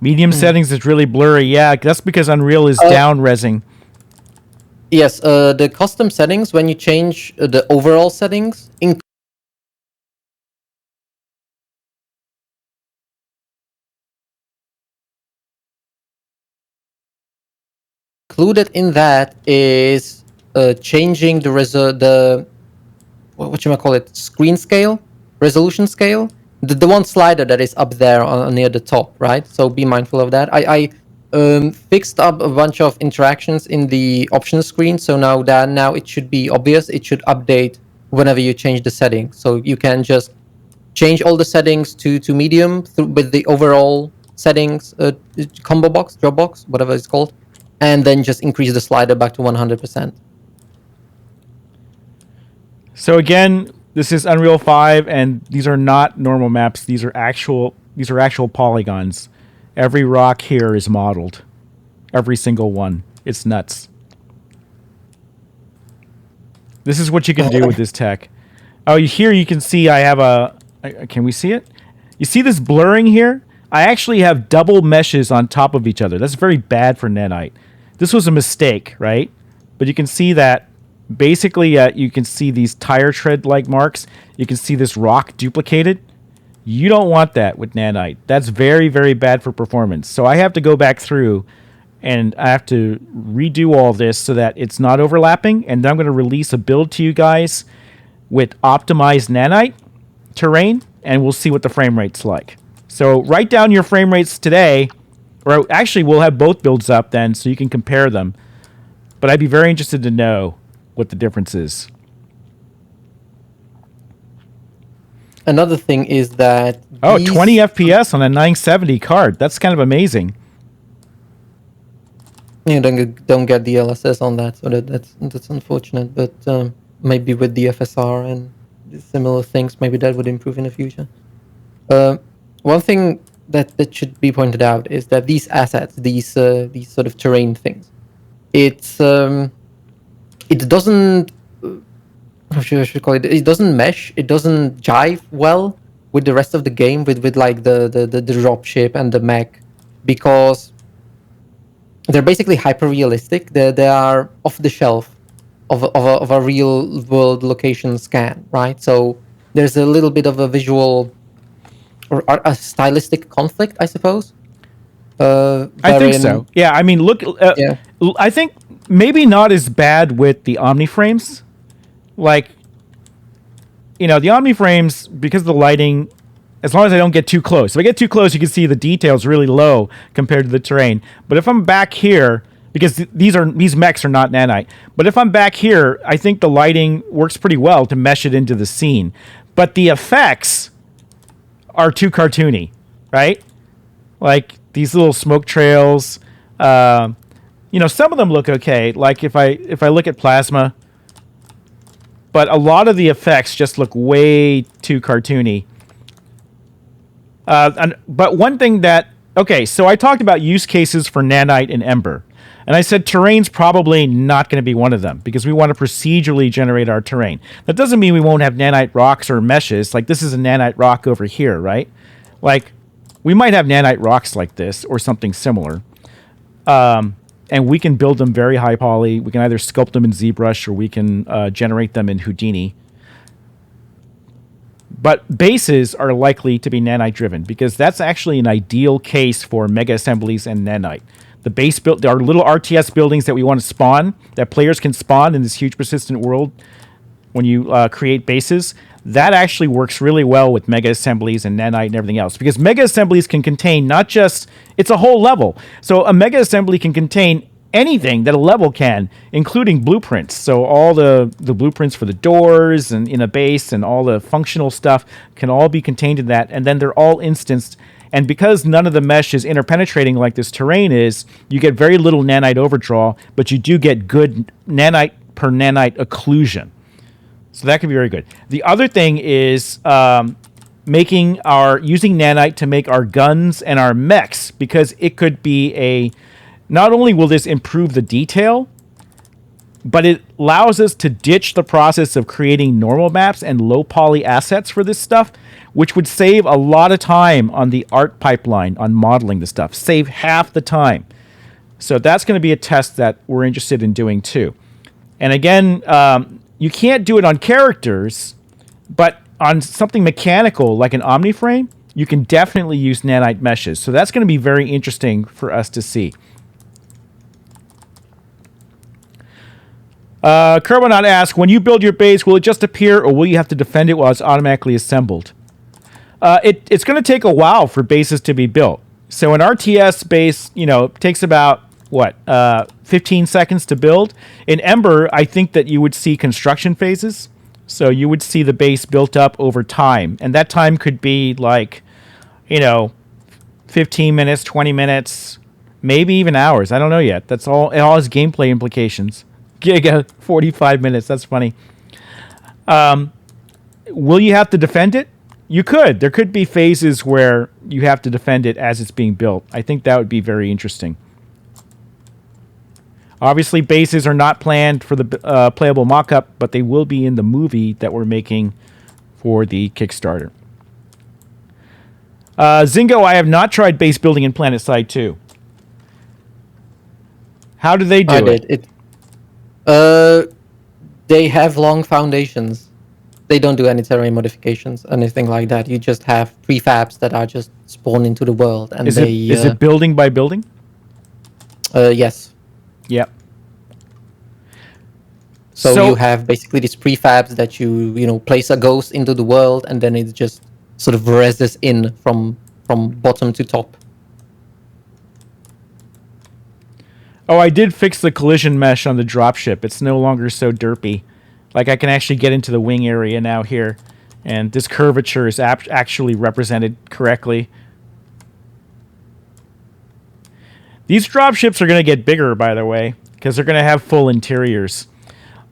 Medium settings is really blurry. Yeah, that's because Unreal is down resing. Yes, the custom settings, when you change the overall settings, included in that is changing the screen scale, resolution scale, the one slider that is up there near the top, right? So be mindful of that. I fixed up a bunch of interactions in the options screen, so now it should be obvious. It should update whenever you change the setting, so you can just change all the settings to medium with the overall settings combo box, drop box, whatever it's called, and then just increase the slider back to 100%. So again, this is Unreal 5, and these are not normal maps. These are actual polygons. Every rock here is modeled. Every single one. It's nuts. This is what you can do with this tech. Oh, here you can see I have a... Can we see it? You see this blurring here? I actually have double meshes on top of each other. That's very bad for Nanite. This was a mistake, right? But you can see that basically you can see these tire tread-like marks. You can see this rock duplicated. You don't want that with Nanite. That's very, very bad for performance. So I have to go back through and I have to redo all this so that it's not overlapping. And then I'm going to release a build to you guys with optimized Nanite terrain, and we'll see what the frame rate's like. So write down your frame rates today, or actually we'll have both builds up then, so you can compare them. But I'd be very interested to know what the difference is. Another thing is that 20 FPS on a 970 card. That's kind of amazing. You don't get DLSS on that, so that's unfortunate. But maybe with the FSR and similar things, maybe that would improve in the future. One thing that should be pointed out is that these assets, these sort of terrain things, it doesn't. How should I call it? It doesn't mesh. It doesn't jive well with the rest of the game, with like the dropship and the mech, because they're basically hyper realistic. They are off the shelf of a real world location scan, right? So there's a little bit of a visual or a stylistic conflict, I suppose. I think so. Yeah, I mean, look. Yeah. I think maybe not as bad with the Omni frames. Like, the Omni frames, because of the lighting, as long as I don't get too close. If I get too close, you can see the details really low compared to the terrain. But if I'm back here, because these mechs are not nanite, but if I'm back here, I think the lighting works pretty well to mesh it into the scene. But the effects are too cartoony, right? Like these little smoke trails. Some of them look okay. Like if I look at Plasma. But a lot of the effects just look way too cartoony. But one thing so I talked about use cases for Nanite and Em8er. And I said terrain's probably not going to be one of them because we want to procedurally generate our terrain. That doesn't mean we won't have nanite rocks or meshes. Like this is a nanite rock over here, right? Like we might have nanite rocks like this or something similar. And we can build them very high poly. We can either sculpt them in ZBrush or we can generate them in Houdini. But bases are likely to be nanite driven because that's actually an ideal case for mega assemblies and nanite. The base build, there are little RTS buildings that we want to spawn, that players can spawn in this huge persistent world when you create bases. That actually works really well with mega assemblies and nanite and everything else because mega assemblies can contain not just, it's a whole level. So a mega assembly can contain anything that a level can, including blueprints. So all the blueprints for the doors and in a base and all the functional stuff can all be contained in that. And then they're all instanced. And because none of the mesh is interpenetrating like this terrain is, you get very little nanite overdraw, but you do get good nanite per nanite occlusion. So that can be very good. The other thing is using nanite to make our guns and our mechs, because it could be not only will this improve the detail, but it allows us to ditch the process of creating normal maps and low poly assets for this stuff, which would save a lot of time on the art pipeline on modeling the stuff. Save half the time. So that's going to be a test that we're interested in doing too. And again, you can't do it on characters, but on something mechanical like an Omni frame, you can definitely use nanite meshes. So that's going to be very interesting for us to see. Kerbonaut asks, when you build your base, will it just appear or will you have to defend it while it's automatically assembled? It's going to take a while for bases to be built. So an RTS base, takes about 15 seconds to build. In Em8er, I think that you would see construction phases. So you would see the base built up over time. And that time could be 15 minutes, 20 minutes, maybe even hours. I don't know yet. It all has gameplay implications. Giga, 45 minutes. That's funny. Will you have to defend it? You could. There could be phases where you have to defend it as it's being built. I think that would be very interesting. Obviously, bases are not planned for the playable mock-up, but they will be in the movie that we're making for the Kickstarter. Zingo, I have not tried base building in PlanetSide 2. How do they do it? They have long foundations. They don't do any terrain modifications, anything like that. You just have prefabs that are just spawned into the world, and is it building by building? Yes. Yep. So you have basically these prefabs that you place a ghost into the world, and then it just sort of reses in from from bottom to top. Oh, I did fix the collision mesh on the dropship. It's no longer so derpy. Like, I can actually get into the wing area now here. And this curvature is actually represented correctly. These dropships are going to get bigger, by the way, because they're going to have full interiors.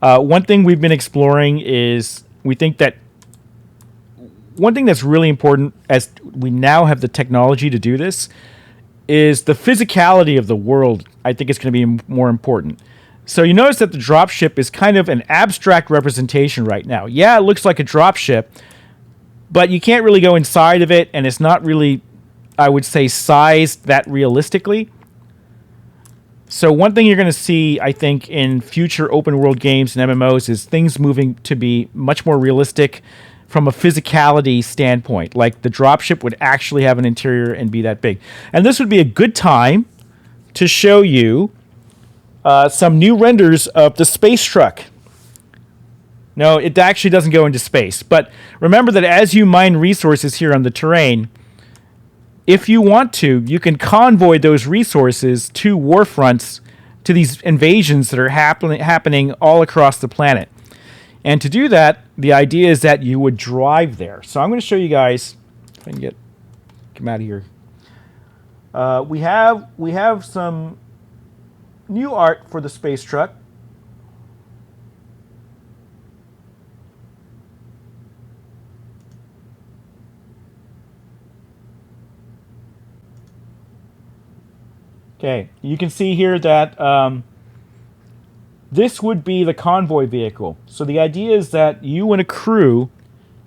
One thing we've been exploring is we think that one thing that's really important, as we now have the technology to do this, is the physicality of the world. I think it's going to be more important. So you notice that the dropship is kind of an abstract representation right now. Yeah, it looks like a dropship, but you can't really go inside of it, and it's not really, I would say, sized that realistically. So one thing you're going to see, I think, in future open world games and MMOs is things moving to be much more realistic from a physicality standpoint. Like the dropship would actually have an interior and be that big. And this would be a good time to show you some new renders of the space truck. No, it actually doesn't go into space. But remember that as you mine resources here on the terrain, if you want to, you can convoy those resources to war fronts, to these invasions that are happening all across the planet. And to do that, the idea is that you would drive there. So I'm going to show you guys, if I can come out of here. We have some new art for the space truck. Okay, you can see here that this would be the convoy vehicle. So the idea is that you and a crew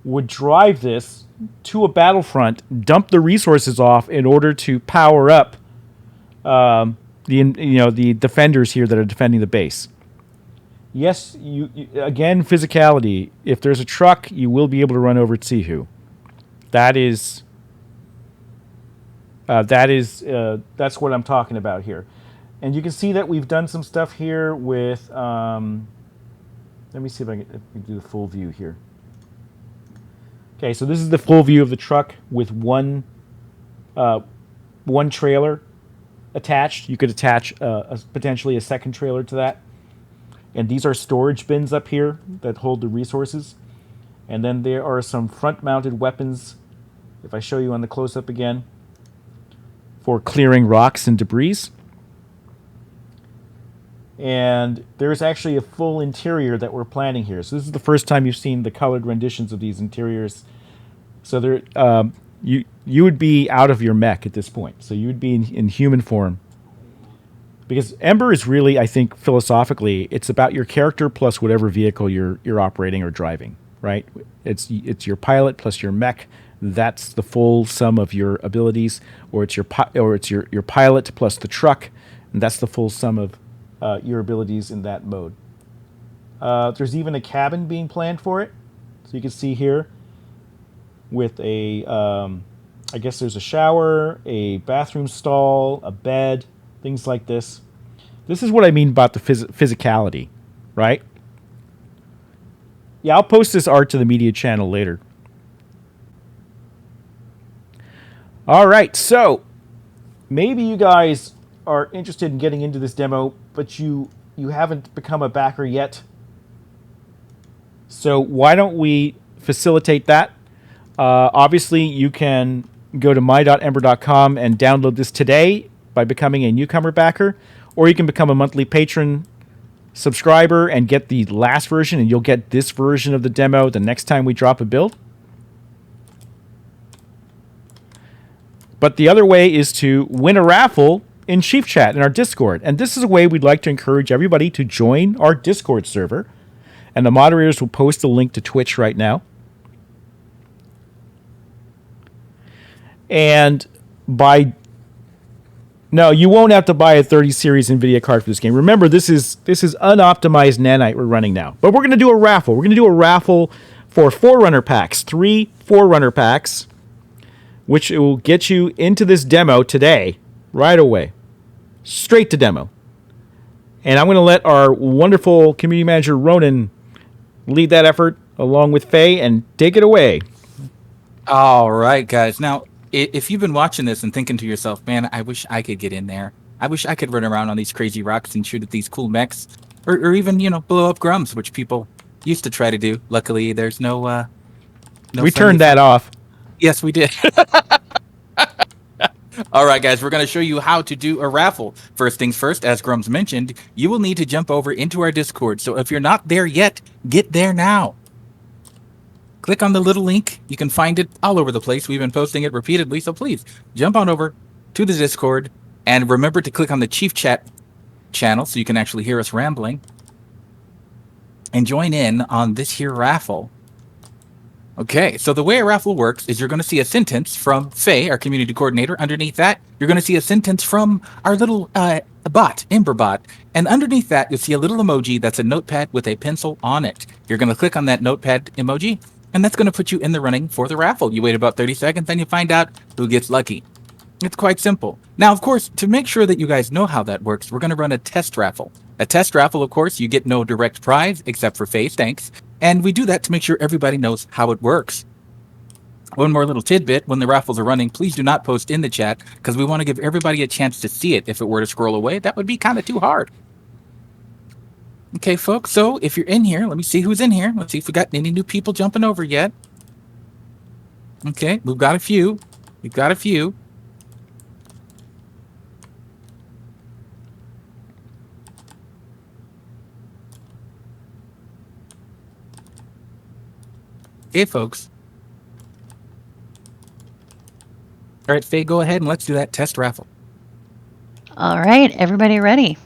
would drive this to a battlefront, dump the resources off in order to power up the defenders here that are defending the base. Yes, you again, physicality. If there's a truck, you will be able to run over and see who. That's what I'm talking about here. And you can see that we've done some stuff here with, let me see if I can do the full view here. Okay, so this is the full view of the truck with one trailer attached. You could attach potentially a second trailer to that. And these are storage bins up here that hold the resources. And then there are some front-mounted weapons, if I show you on the close-up again, for clearing rocks and debris. And there's actually a full interior that we're planning here. So this is the first time you've seen the colored renditions of these interiors. So there, you would be out of your mech at this point. So you would be in human form. Because Em8er is really, I think, philosophically, it's about your character plus whatever vehicle you're operating or driving, right? It's your pilot plus your mech. That's the full sum of your abilities, or it's your pilot plus the truck, and that's the full sum of your abilities in that mode. There's even a cabin being planned for it, so you can see here with a, I guess there's a shower, a bathroom stall, a bed, things like this. This is what I mean about the physicality, right? Yeah, I'll post this art to the media channel later. All right, so maybe you guys are interested in getting into this demo, but you haven't become a backer yet. So why don't we facilitate that? Obviously, you can go to my.em8er.com and download this today by becoming a newcomer backer, or you can become a monthly patron subscriber and get the last version, and you'll get this version of the demo the next time we drop a build. But the other way is to win a raffle in Chief Chat in our Discord. And this is a way we'd like to encourage everybody to join our Discord server. And the moderators will post a link to Twitch right now. And no, you won't have to buy a 30 series NVIDIA card for this game. Remember, this is unoptimized Nanite we're running now. But we're going to do a raffle. We're going to do a raffle for Forerunner Packs, 3 Forerunner Packs, which will get you into this demo today, right away. Straight to demo. And I'm going to let our wonderful community manager, Ronan, lead that effort along with Faye and take it away. All right, guys. Now, if you've been watching this and thinking to yourself, man, I wish I could get in there. I wish I could run around on these crazy rocks and shoot at these cool mechs, or even blow up grums, which people used to try to do. Luckily, there's no We friendly turned that fire. off. Yes, we did. All right, guys, we're going to show you how to do a raffle. First things first, as Grums mentioned, you will need to jump over into our Discord. So if you're not there yet, get there now. Click on the little link. You can find it all over the place. We've been posting it repeatedly, so please jump on over to the Discord and remember to click on the Chief Chat channel so you can actually hear us rambling and join in on this here raffle. Okay, so the way a raffle works is you're going to see a sentence from Faye, our community coordinator. Underneath that, you're going to see a sentence from our little bot, Em8er bot. And underneath that, you'll see a little emoji that's a notepad with a pencil on it. You're going to click on that notepad emoji, and that's going to put you in the running for the raffle. You wait about 30 seconds, then you find out who gets lucky. It's quite simple. Now, of course, to make sure that you guys know how that works, we're going to run a test raffle. A test raffle, of course, you get no direct prize except for Faye's thanks. And we do that to make sure everybody knows how it works. One more little tidbit, when the raffles are running, please do not post in the chat because we want to give everybody a chance to see it. If it were to scroll away, that would be kind of too hard. Okay, folks, so if you're in here, let me see who's in here. Let's see if we got any new people jumping over yet. Okay, we've got a few. We've got a few. Okay, folks. All right, Faye, go ahead and let's do that test raffle. All right, everybody ready?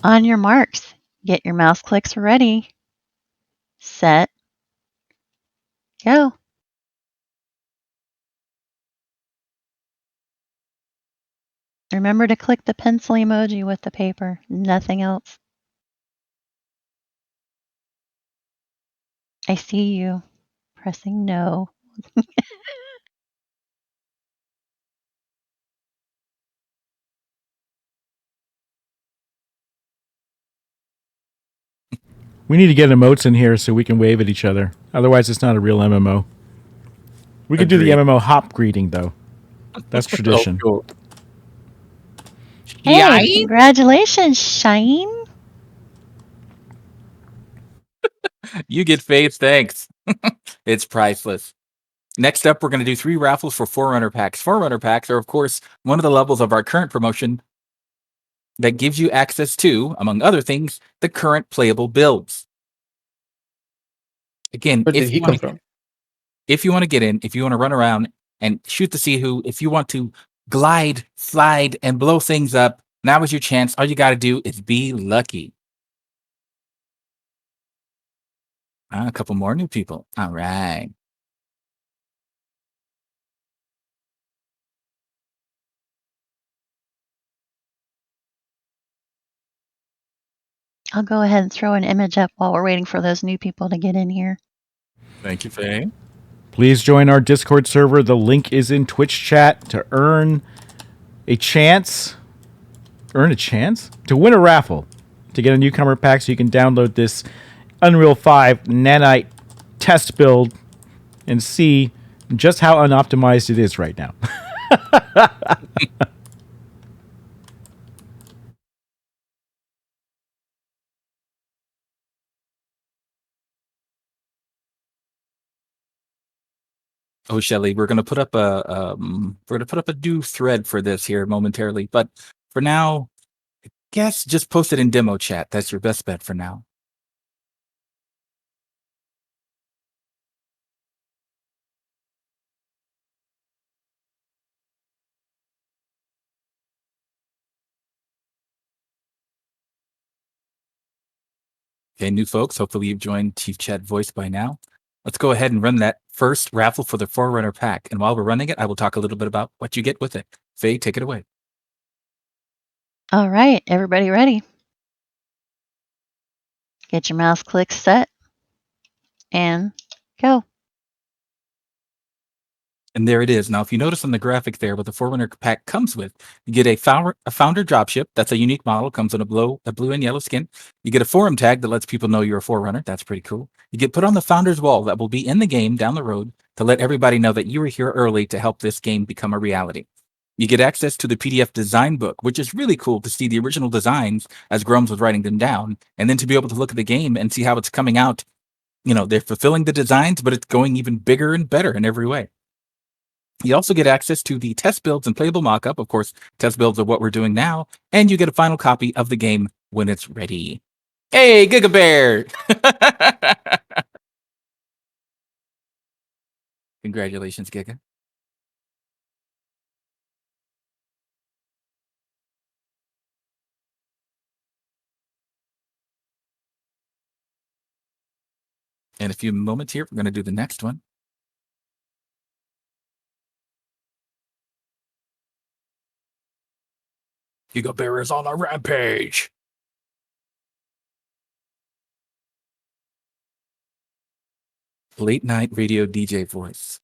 On your marks, get your mouse clicks ready. Set. Go. Remember to click the pencil emoji with the paper, nothing else. I see you pressing no. We need to get emotes in here so we can wave at each other. Otherwise, it's not a real MMO. We could do the MMO hop greeting, though. That's tradition. Oh, cool. Hey, Yay! congratulations, Shine. You get Faye's thanks. It's priceless. Next up, we're going to do 3 raffles for Forerunner Packs. Forerunner Packs are, of course, one of the levels of our current promotion that gives you access to, among other things, the current playable builds. Again, Where did he come from? if you want to get in, if you want to run around and shoot the see who, if you want to glide, slide, and blow things up, now is your chance. All you got to do is be lucky. A couple more new people. All right. I'll go ahead and throw an image up while we're waiting for those new people to get in here. Thank you, Faye. Please join our Discord server. The link is in Twitch chat to earn a chance. Earn a chance? To win a raffle. To get a newcomer pack so you can download this Unreal 5 Nanite test build and see just how unoptimized it is right now. Oh, Shelly, we're gonna put up a new thread for this here momentarily, but for now, I guess just post it in demo chat. That's your best bet for now. Okay, new folks, hopefully you've joined Chief Chat Voice by now. Let's go ahead and run that first raffle for the Forerunner Pack. And while we're running it, I will talk a little bit about what you get with it. Faye, take it away. All right, everybody ready? Get your mouse clicks set and go. And there it is. Now, if you notice on the graphic there, what the Forerunner pack comes with, you get a founder dropship. That's a unique model. Comes in a blue and yellow skin. You get a forum tag that lets people know you're a Forerunner. That's pretty cool. You get put on the founder's wall that will be in the game down the road to let everybody know that you were here early to help this game become a reality. You get access to the PDF design book, which is really cool to see the original designs as Grums was writing them down, and then to be able to look at the game and see how it's coming out. You know, they're fulfilling the designs, but it's going even bigger and better in every way. You also get access to the test builds and playable mockup. Of course, test builds are what we're doing now. And you get a final copy of the game when it's ready. Hey, Giga Bear! Congratulations, Giga. In a few moments here, we're going to do the next one. Giga Bear is on a rampage. Late night radio DJ voice.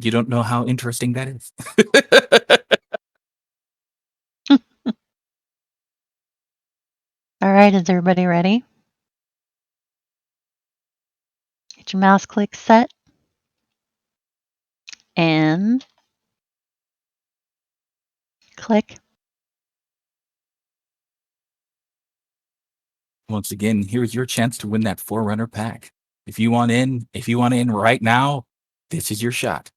You don't know how interesting that is. All right, is everybody ready? Get your mouse click set. And click. Once again, here's your chance to win that Forerunner pack. If you want in right now, this is your shot.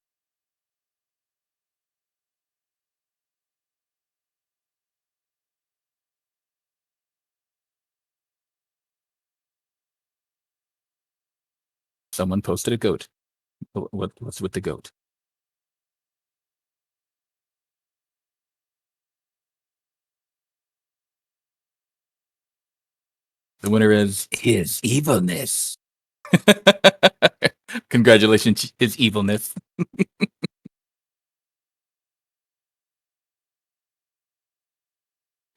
Someone posted a goat. What's with the goat? The winner is his evilness. Congratulations, his evilness.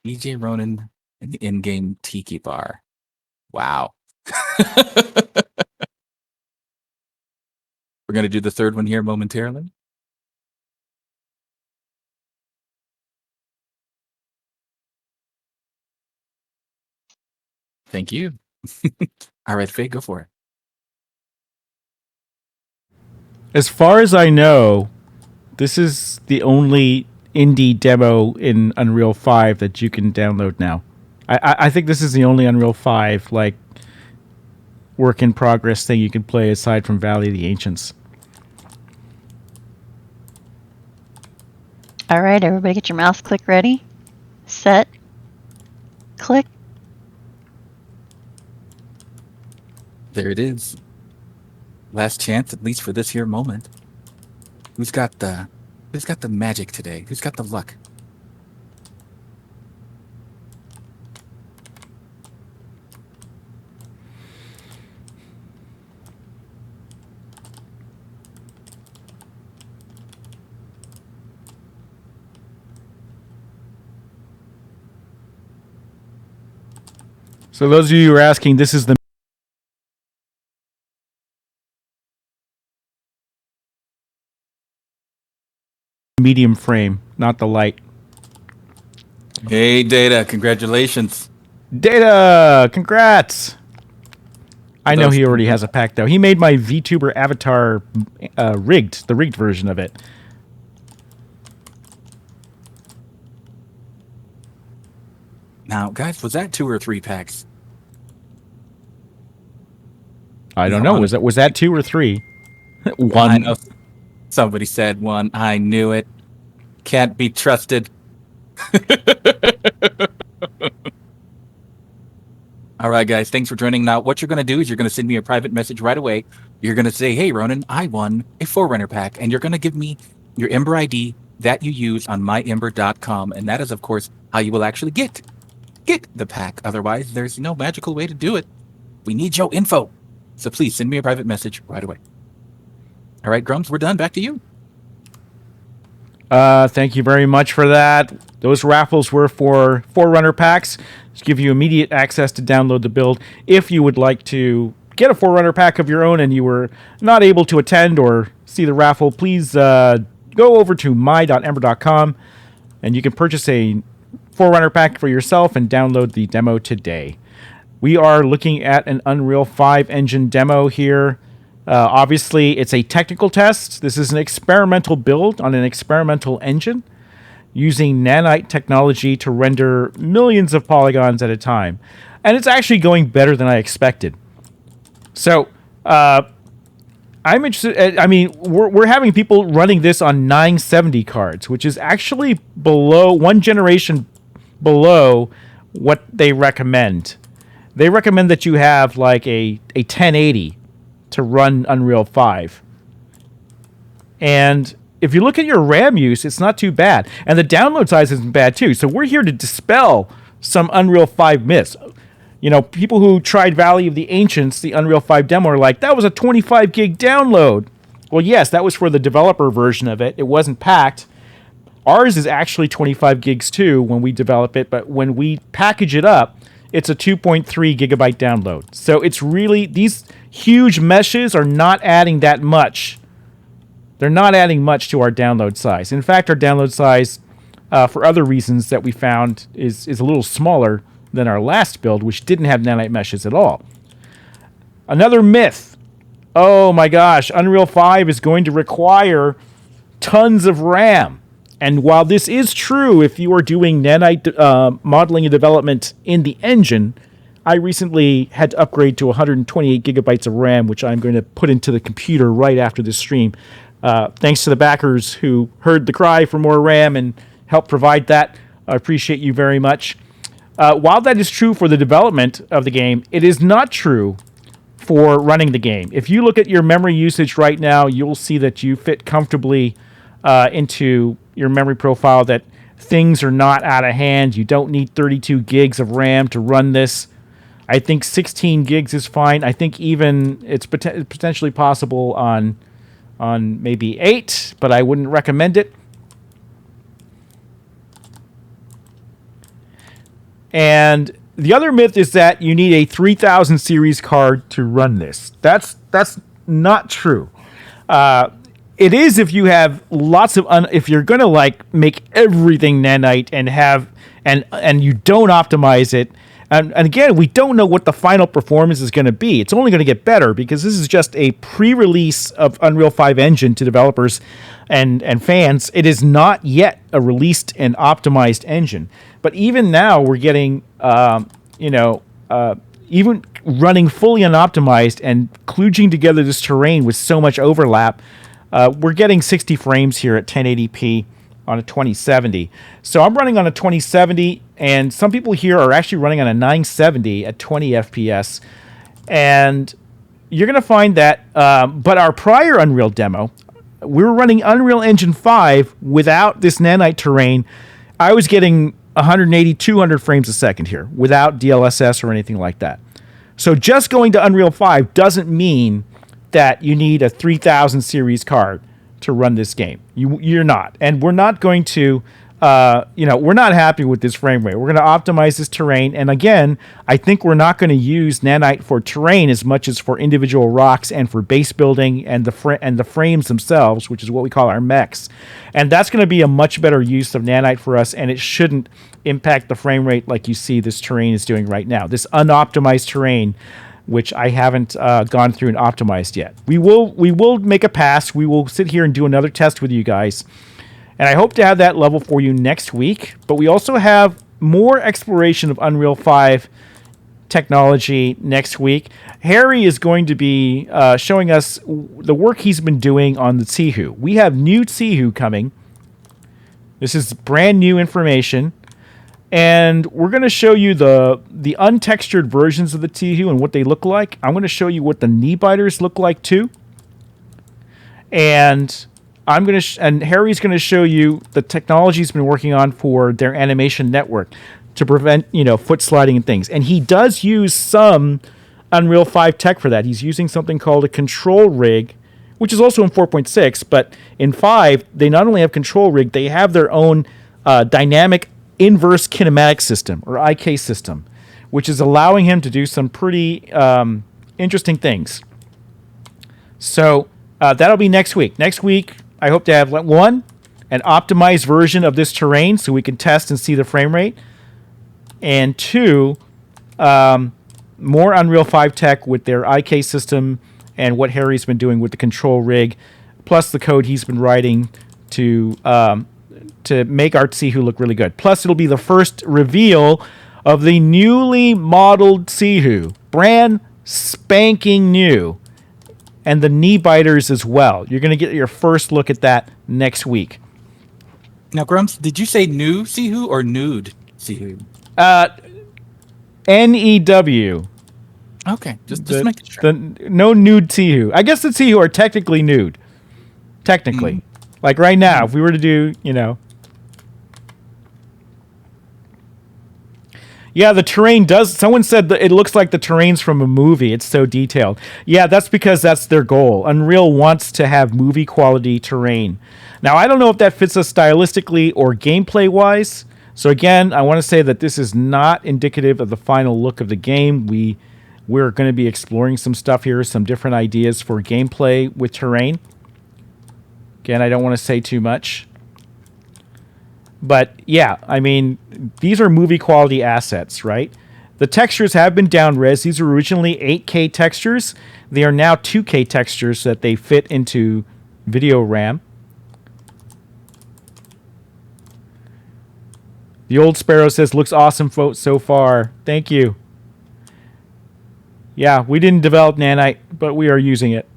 DJ Ronan in the in-game tiki bar. Wow. We're going to do the third one here momentarily. Thank you. All right, Faye, go for it. As far as I know, this is the only indie demo in Unreal 5 that you can download now. I think this is the only Unreal 5 like work in progress thing you can play aside from Valley of the Ancients. All right, everybody get your mouse click ready. Set. Click. There it is. Last chance, at least for this here moment. Who's got the magic today? Who's got the luck? So those of you who are asking, this is the medium frame, not the light. Hey, Data, congratulations. Data, congrats! I know he already has a pack, though. He made my VTuber avatar the rigged version of it. Now, guys, was that 2 or 3 packs? I don't know. Was that 2 or 3? One. I know. Somebody said 1. I knew it. Can't be trusted. All right, guys. Thanks for joining. Now, what you're going to do is you're going to send me a private message right away. You're going to say, hey, Ronan, I won a Forerunner pack. And you're going to give me your Ember ID that you use on myember.com. And that is, of course, how you will actually get the pack. Otherwise, there's no magical way to do it. We need your info. So please send me a private message right away. All right, Grums, we're done. Back to you. Thank you very much for that. Those raffles were for Forerunner packs to give you immediate access to download the build. If you would like to get a Forerunner pack of your own and you were not able to attend or see the raffle, please go over to my.em8er.com and you can purchase a Forerunner Pack for yourself and download the demo today. We are looking at an Unreal 5 engine demo here. Obviously, it's a technical test. This is an experimental build on an experimental engine using Nanite technology to render millions of polygons at a time. And it's actually going better than I expected. So, I'm interested. I mean, we're having people running this on 970 cards, which is actually below one generation below what they recommend. They recommend that you have like a 1080 to run Unreal 5. And if you look at your RAM use, it's not too bad. And the download size isn't bad too. So we're here to dispel some Unreal 5 myths. You know, people who tried Valley of the Ancients, the Unreal 5 demo, are like, that was a 25 gig download. Well, yes, that was for the developer version of it. It wasn't packed. Ours is actually 25 gigs too when we develop it, but when we package it up, it's a 2.3 gigabyte download. So it's really, these huge meshes are not adding that much. They're not adding much to our download size. In fact, our download size, for other reasons that we found, is a little smaller than our last build, which didn't have nanite meshes at all. Another myth. Oh my gosh, Unreal 5 is going to require tons of RAM. And while this is true if you are doing nanite modeling and development in the engine, I recently had to upgrade to 128 gigabytes of RAM, which I'm going to put into the computer right after this stream. Thanks to the backers who heard the cry for more RAM and helped provide that. I appreciate you very much. While that is true for the development of the game, it is not true for running the game. If you look at your memory usage right now, you'll see that you fit comfortably into your memory profile, that things are not out of hand. You don't need 32 gigs of RAM to run this. I think 16 gigs is fine. I think even it's potentially possible on maybe 8, but I wouldn't recommend it. And the other myth is that you need a 3000 series card to run this. That's not true. It is if you have lots of if you're gonna like make everything nanite and have and you don't optimize it. And again, we don't know what the final performance is going to be. It's only going to get better because this is just a pre-release of Unreal 5 engine to developers and fans. It is not yet a released and optimized engine. But even now, we're getting, even running fully unoptimized and kludging together this terrain with so much overlap, we're getting 60 frames here at 1080p on a 2070. So I'm running on a 2070, and some people here are actually running on a 970 at 20 FPS. And you're going to find that, but our prior Unreal demo, we were running Unreal Engine 5 without this nanite terrain. I was getting 180, 200 frames a second here without DLSS or anything like that. So just going to Unreal 5 doesn't mean that you need a 3000 series card to run this game. You're not. And we're not going to, we're not happy with this frame rate. We're going to optimize this terrain. And again, I think we're not going to use nanite for terrain as much as for individual rocks and for base building and the frames themselves, which is what we call our mechs. And that's going to be a much better use of nanite for us, and it shouldn't impact the frame rate like you see this terrain is doing right now. This unoptimized terrain, which I haven't gone through and optimized yet. We will make a pass. We will sit here and do another test with you guys. And I hope to have that level for you next week. But we also have more exploration of Unreal 5 technology next week. Harry is going to be showing us the work he's been doing on the Tsihu. We have new Tsihu coming. This is brand new information. And we're going to show you the untextured versions of the Tsihu and what they look like. I'm going to show you what the Em8ers look like too. And I'm going to and Harry's going to show you the technology he's been working on for their animation network to prevent, foot sliding and things. And he does use some Unreal 5 tech for that. He's using something called a control rig, which is also in 4.6, but in 5, they not only have control rig, they have their own dynamic inverse kinematic system, or IK system, which is allowing him to do some pretty interesting things. So That'll be next week. Next week, I hope to have an optimized version of this terrain so we can test and see the frame rate, and 2, more Unreal 5 tech with their IK system and what Harry's been doing with the control rig, plus the code he's been writing to make our Sihu look really good. Plus, it'll be the first reveal of the newly modeled Sihu, brand spanking new, and the knee biters as well. You're going to get your first look at that next week. Now, Grumps, did you say new Sihu or nude Sihu? NEW. Okay, just making sure. No nude Sihu. I guess the Sihu are technically nude. Technically. Like right now, if we were to do, Yeah, the terrain does. Someone said that it looks like the terrain's from a movie. It's so detailed. Yeah, that's because that's their goal. Unreal wants to have movie quality terrain. Now, I don't know if that fits us stylistically or gameplay wise. So again, I want to say that this is not indicative of the final look of the game. We're going to be exploring some stuff here, some different ideas for gameplay with terrain. Again, I don't want to say too much. But yeah, I mean, these are movie quality assets, right? The textures have been down-res. These were originally 8K textures. They are now 2K textures so that they fit into video RAM. The Old Sparrow says, looks awesome so far. Thank you. Yeah, we didn't develop Nanite, but we are using it.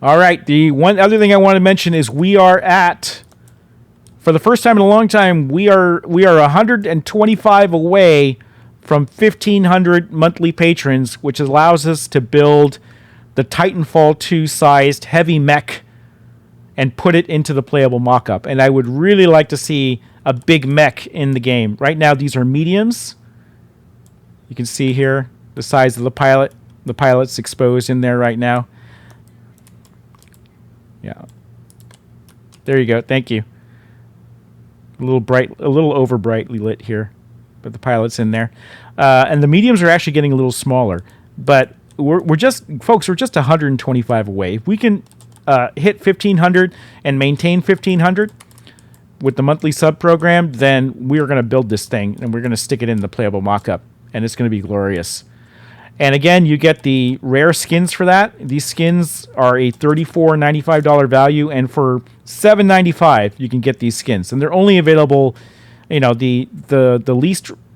All right, the one other thing I want to mention is we are at, for the first time in a long time, we are 125 away from 1,500 monthly patrons, which allows us to build the Titanfall 2 sized heavy mech and put it into the playable mockup. And I would really like to see a big mech in the game. Right now, these are mediums. You can see here the size of the pilot. The pilot's exposed in there right now. Yeah. There you go. Thank you. A little over brightly lit here, but the pilot's in there. And the mediums are actually getting a little smaller. But we're just 125 away. If we can hit 1,500 and maintain 1,500 with the monthly sub program, then we're going to build this thing and we're going to stick it in the playable mockup, and it's going to be glorious. And again, you get the rare skins for that. These skins are a $34.95 value, and for $7.95 you can get these skins. And they're only available, the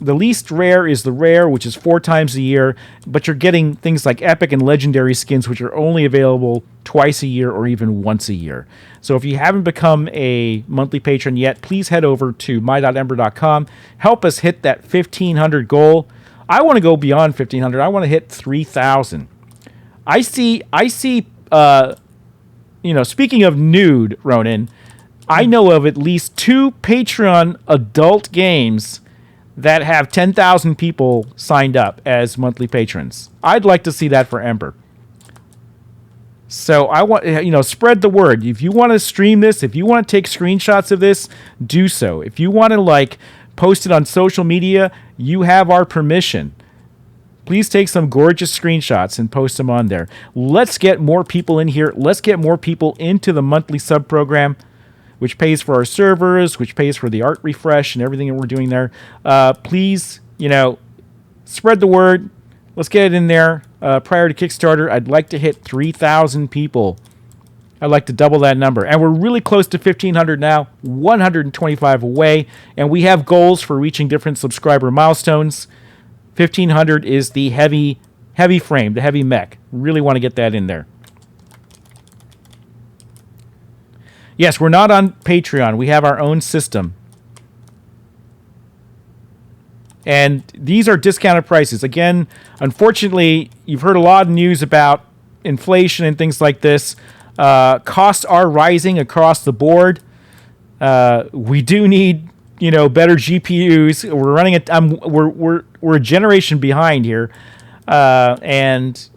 least rare is the rare, which is 4 times a year, but you're getting things like epic and legendary skins, which are only available twice a year or even once a year. So if you haven't become a monthly patron yet, please head over to my.ember.com. Help us hit that 1,500 goal. I want to go beyond 1,500. I want to hit 3,000. I see. Speaking of nude, Ronan, I know of at least 2 Patreon adult games that have 10,000 people signed up as monthly patrons. I'd like to see that for Ember. So I want, spread the word. If you want to stream this, if you want to take screenshots of this, do so. If you want to post it on social media, you have our permission. Please take some gorgeous screenshots and post them on there. Let's get more people in here. Let's get more people into the monthly sub program, which pays for our servers, which pays for the art refresh and everything that we're doing there. Please, spread the word. Let's get it in there. Prior to Kickstarter, I'd like to hit 3,000 people. I'd like to double that number. And we're really close to 1,500 now, 125 away. And we have goals for reaching different subscriber milestones. 1,500 is the heavy frame, the heavy mech. Really want to get that in there. Yes, we're not on Patreon. We have our own system. And these are discounted prices. Again, unfortunately, you've heard a lot of news about inflation and things like this. Costs are rising across the board. We do need, better GPUs. We're running we're a generation behind here, and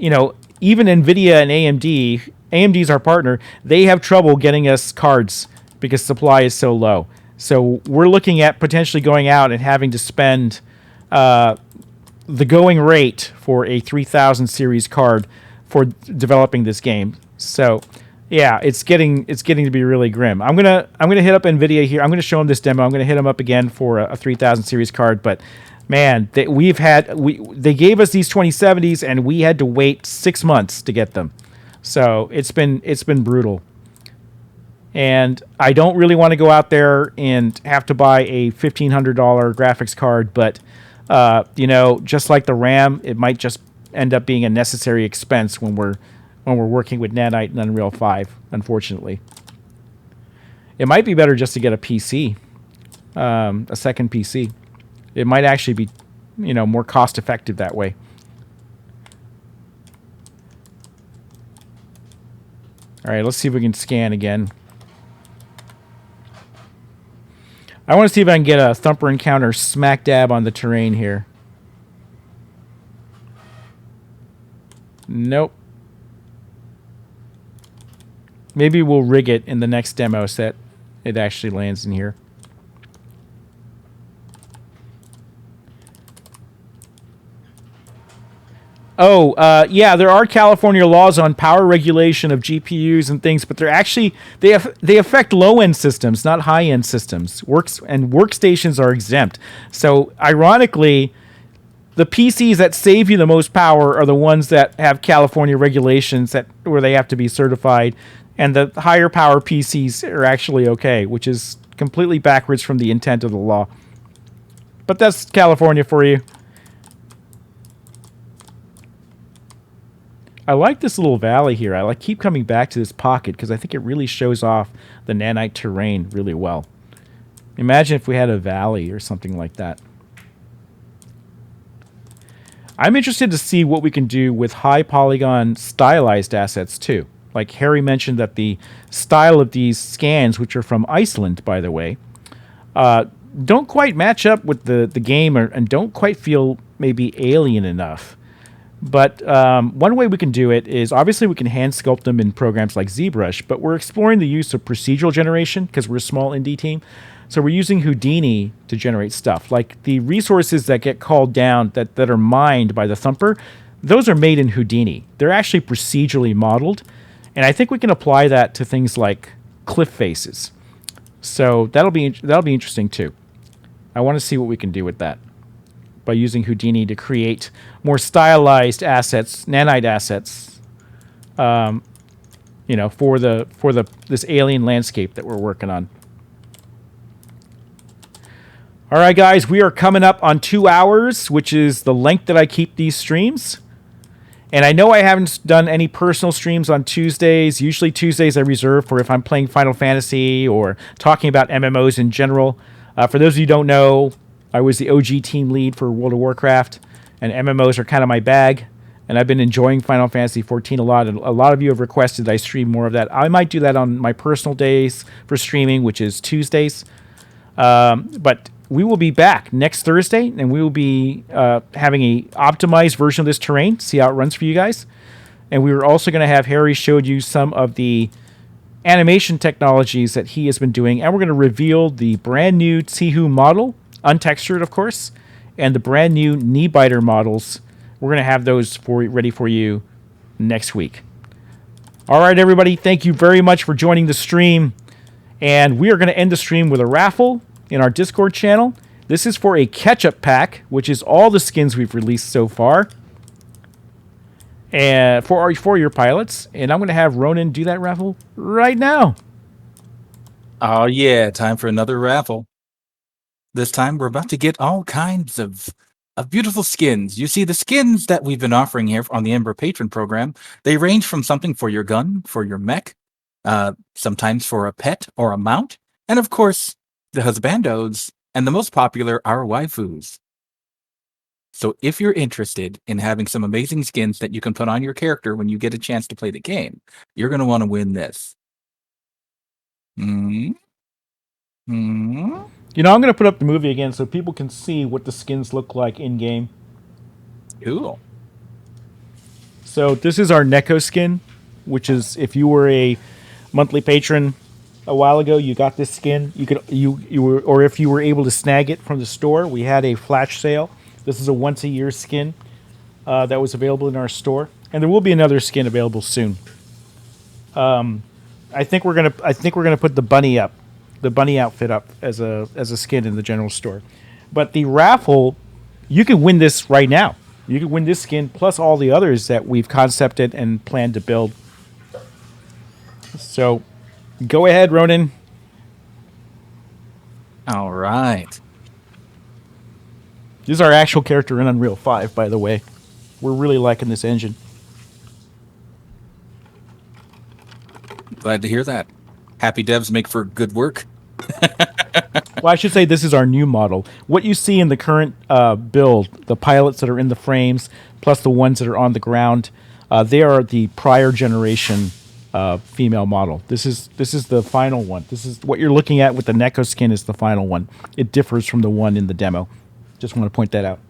even Nvidia and AMD's our partner. They have trouble getting us cards because supply is so low. So we're looking at potentially going out and having to spend the going rate for a 3000 series card for developing this game. So yeah, it's getting to be really grim. I'm gonna hit up Nvidia here. I'm gonna show them this demo. I'm gonna hit them up again for a 3000 series card. But man, they gave us these 2070s and we had to wait 6 months to get them. So it's been brutal. And I don't really want to go out there and have to buy a $1,500 graphics card, but just like the RAM, it might just end up being a necessary expense when we're working with Nanite and Unreal 5, unfortunately. It might be better just to get a PC, a second PC. It might actually be, more cost effective that way. All right, let's see if we can scan again. I want to see if I can get a Thumper encounter smack dab on the terrain here. Nope. Maybe we'll rig it in the next demo set. It actually lands in here. Oh, yeah, there are California laws on power regulation of GPUs and things, but they're actually they affect low-end systems, not high-end systems. Workstations are exempt. So, ironically, the PCs that save you the most power are the ones that have California regulations where they have to be certified, and the higher power PCs are actually okay, which is completely backwards from the intent of the law. But that's California for you. I like this little valley here. I keep coming back to this pocket because I think it really shows off the nanite terrain really well. Imagine if we had a valley or something like that. I'm interested to see what we can do with high polygon stylized assets too. Like Harry mentioned that the style of these scans, which are from Iceland, by the way, don't quite match up with the game and don't quite feel maybe alien enough. But one way we can do it is, obviously we can hand sculpt them in programs like ZBrush, but we're exploring the use of procedural generation because we're a small indie team. So we're using Houdini to generate stuff. Like the resources that get called down that are mined by the Thumper, those are made in Houdini. They're actually procedurally modeled. And I think we can apply that to things like cliff faces. So that'll be interesting too. I want to see what we can do with that by using Houdini to create more stylized assets, nanite assets, for this alien landscape that we're working on. All right, guys, we are coming up on 2 hours, which is the length that I keep these streams. And I know I haven't done any personal streams on Tuesdays. Usually Tuesdays I reserve for if I'm playing Final Fantasy or talking about MMOs in general. For those of you who don't know, I was the OG team lead for World of Warcraft, and MMOs are kind of my bag. And I've been enjoying Final Fantasy 14 a lot, and a lot of you have requested I stream more of that. I might do that on my personal days for streaming, which is Tuesdays. But we will be back next Thursday, and we will be having a optimized version of this terrain, see how it runs for you guys. And we were also going to have Harry showed you some of the animation technologies that he has been doing, and we're going to reveal the brand new Tsihu model, untextured, of course, and the brand new Em8er models. We're going to have those ready for you next week. All right, everybody, thank you very much for joining the stream. And we are going to end the stream with a raffle in our Discord channel. This is for a catch-up pack, which is all the skins we've released so far, and for your pilots. And I'm going to have Ronan do that raffle right now. Oh, yeah, time for another raffle. This time, we're about to get all kinds of beautiful skins. You see, the skins that we've been offering here on the Ember Patron program, they range from something for your gun, for your mech, sometimes for a pet or a mount, and of course, the husbandos, and the most popular, our waifus. So if you're interested in having some amazing skins that you can put on your character when you get a chance to play the game, you're going to want to win this. You know, I'm going to put up the movie again so people can see what the skins look like in-game. Cool. So this is our Neko skin, which is, if you were a monthly patron, a while ago, you got this skin. You were, or if you were able to snag it from the store, we had a flash sale. This is a once a year skin that was available in our store, and there will be another skin available soon. I think we're gonna put the bunny outfit up as a skin in the general store. But the raffle, you can win this right now. You can win this skin plus all the others that we've concepted and planned to build. So, go ahead, Ronan. All right. This is our actual character in Unreal 5, by the way. We're really liking this engine. Glad to hear that. Happy devs make for good work. Well, I should say this is our new model. What you see in the current build, the pilots that are in the frames, plus the ones that are on the ground, they are the prior generation female model. This is the final one. This is what you're looking at with the Neko skin is the final one. It differs from the one in the demo. Just want to point that out.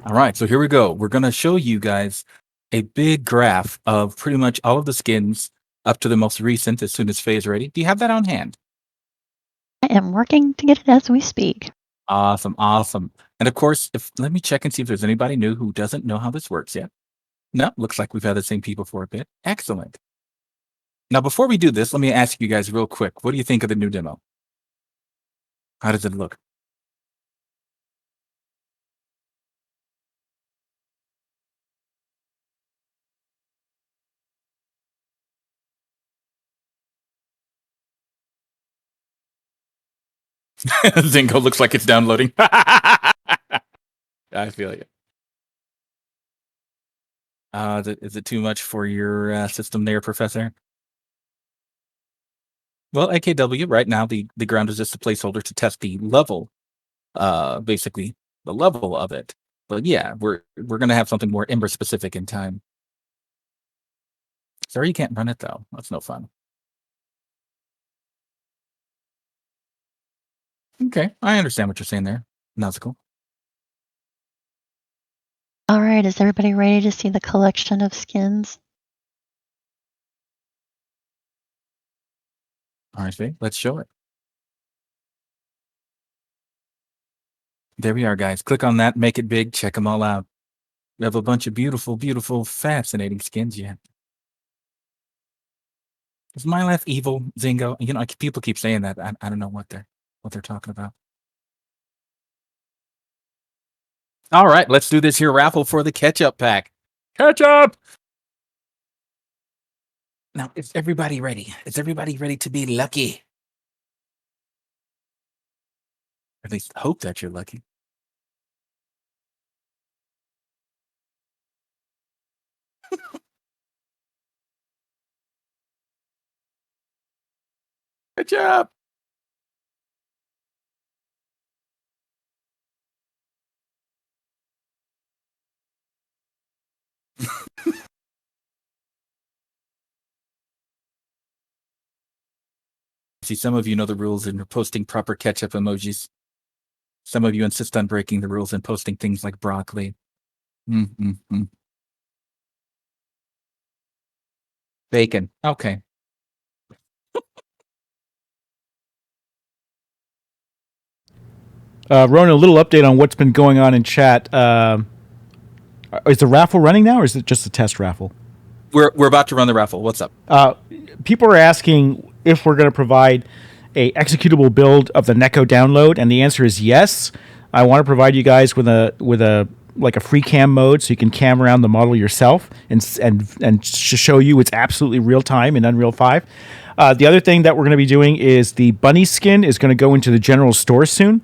All right, so here we go. We're going to show you guys a big graph of pretty much all of the skins up to the most recent as soon as Faye is ready. Do you have that on hand? I am working to get it as we speak. Awesome, awesome. And of course, let me check and see if there's anybody new who doesn't know how this works yet. No, looks like we've had the same people for a bit. Excellent. Now, before we do this, let me ask you guys real quick. What do you think of the new demo? How does it look? Zingo looks like it's downloading. I feel you. Is it too much for your system there, Professor? Well, AKW, right now, the ground is just a placeholder to test the level, basically the level of it. But yeah, we're going to have something more Ember specific in time. Sorry you can't run it, though. That's no fun. Okay, I understand what you're saying there. Nautical. All right, is everybody ready to see the collection of skins? All right, Faye, let's show it. There we are, guys. Click on that, make it big, check them all out. We have a bunch of beautiful, beautiful, fascinating skins yet. Is my life evil, Zingo? You know, people keep saying that. I don't know what they're talking about. All right, let's do this here raffle for the ketchup pack. Ketchup! Now, is everybody ready? Is everybody ready to be lucky? At least hope that you're lucky. Ketchup! See, some of you know the rules and you're posting proper ketchup emojis. Some of you insist on breaking the rules and posting things like broccoli. Bacon. Okay. Ronan, a little update on what's been going on in chat. Is the raffle running now, or is it just a test raffle? We're about to run the raffle. What's up? People are asking if we're going to provide a executable build of the Neko download, and the answer is yes. I want to provide you guys with a like a free cam mode, so you can cam around the model yourself and show you it's absolutely real time in Unreal 5. The other thing that we're going to be doing is the bunny skin is going to go into the general store soon,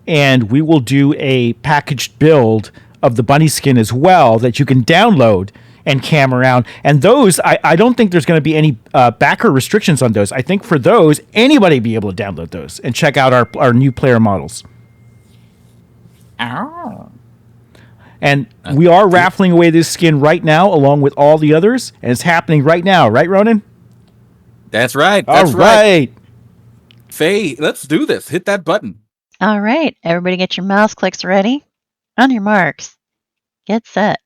and we will do a packaged build of the bunny skin as well that you can download and cam around. And those, I don't think there's going to be any backer restrictions on those. I think for those, anybody be able to download those and check out our new player models. Oh. And we are raffling away this skin right now, along with all the others, and it's happening right now, right, Ronan? That's right. All right. Faye, let's do this. Hit that button. All right, everybody get your mouse clicks ready. On your marks. Get set.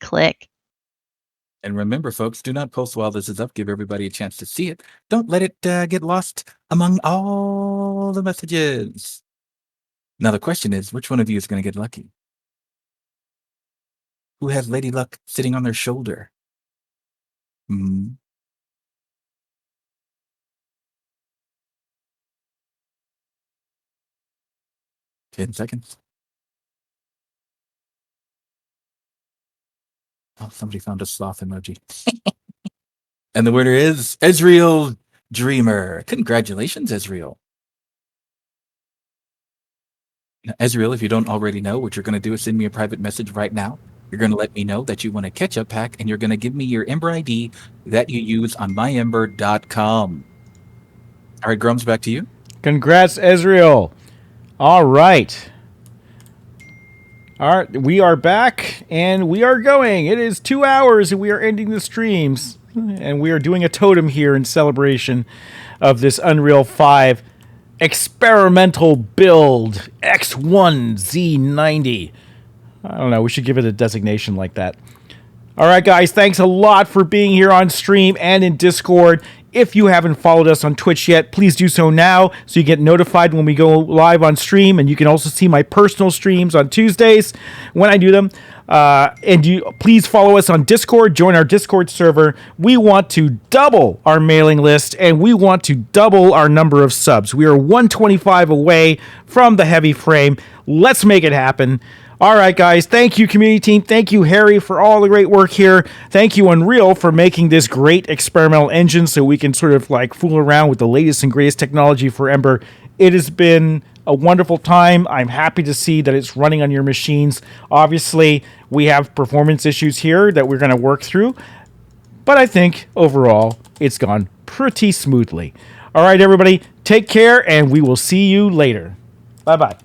Click. And remember, folks, do not post while this is up. Give everybody a chance to see it. Don't let it get lost among all the messages. Now, the question is, which one of you is going to get lucky? Who has Lady Luck sitting on their shoulder? 10 seconds. Oh, somebody found a sloth emoji. And the winner is Ezreal Dreamer. Congratulations, Ezreal. Now, Ezreal, if you don't already know, what you're going to do is send me a private message right now. You're going to let me know that you want a catch-up pack, and you're going to give me your Ember ID that you use on myember.com. All right, Grums, back to you. Congrats, Ezreal. All right. All right, we are back, and we are going. It is 2 hours, and we are ending the streams. And we are doing a totem here in celebration of this Unreal 5 experimental build, X1Z90. I don't know, we should give it a designation like that. All right, guys, thanks a lot for being here on stream and in Discord. If you haven't followed us on Twitch yet, please do so now so you get notified when we go live on stream. And you can also see my personal streams on Tuesdays when I do them. And you please follow us on Discord. Join our Discord server. We want to double our mailing list, and we want to double our number of subs. We are 125 away from the heavy frame. Let's make it happen. All right, guys. Thank you, community team. Thank you, Harry, for all the great work here. Thank you, Unreal, for making this great experimental engine so we can sort of like fool around with the latest and greatest technology for Ember. It has been a wonderful time. I'm happy to see that it's running on your machines. Obviously, we have performance issues here that we're going to work through, but I think overall it's gone pretty smoothly. All right, everybody, take care, and we will see you later. Bye-bye.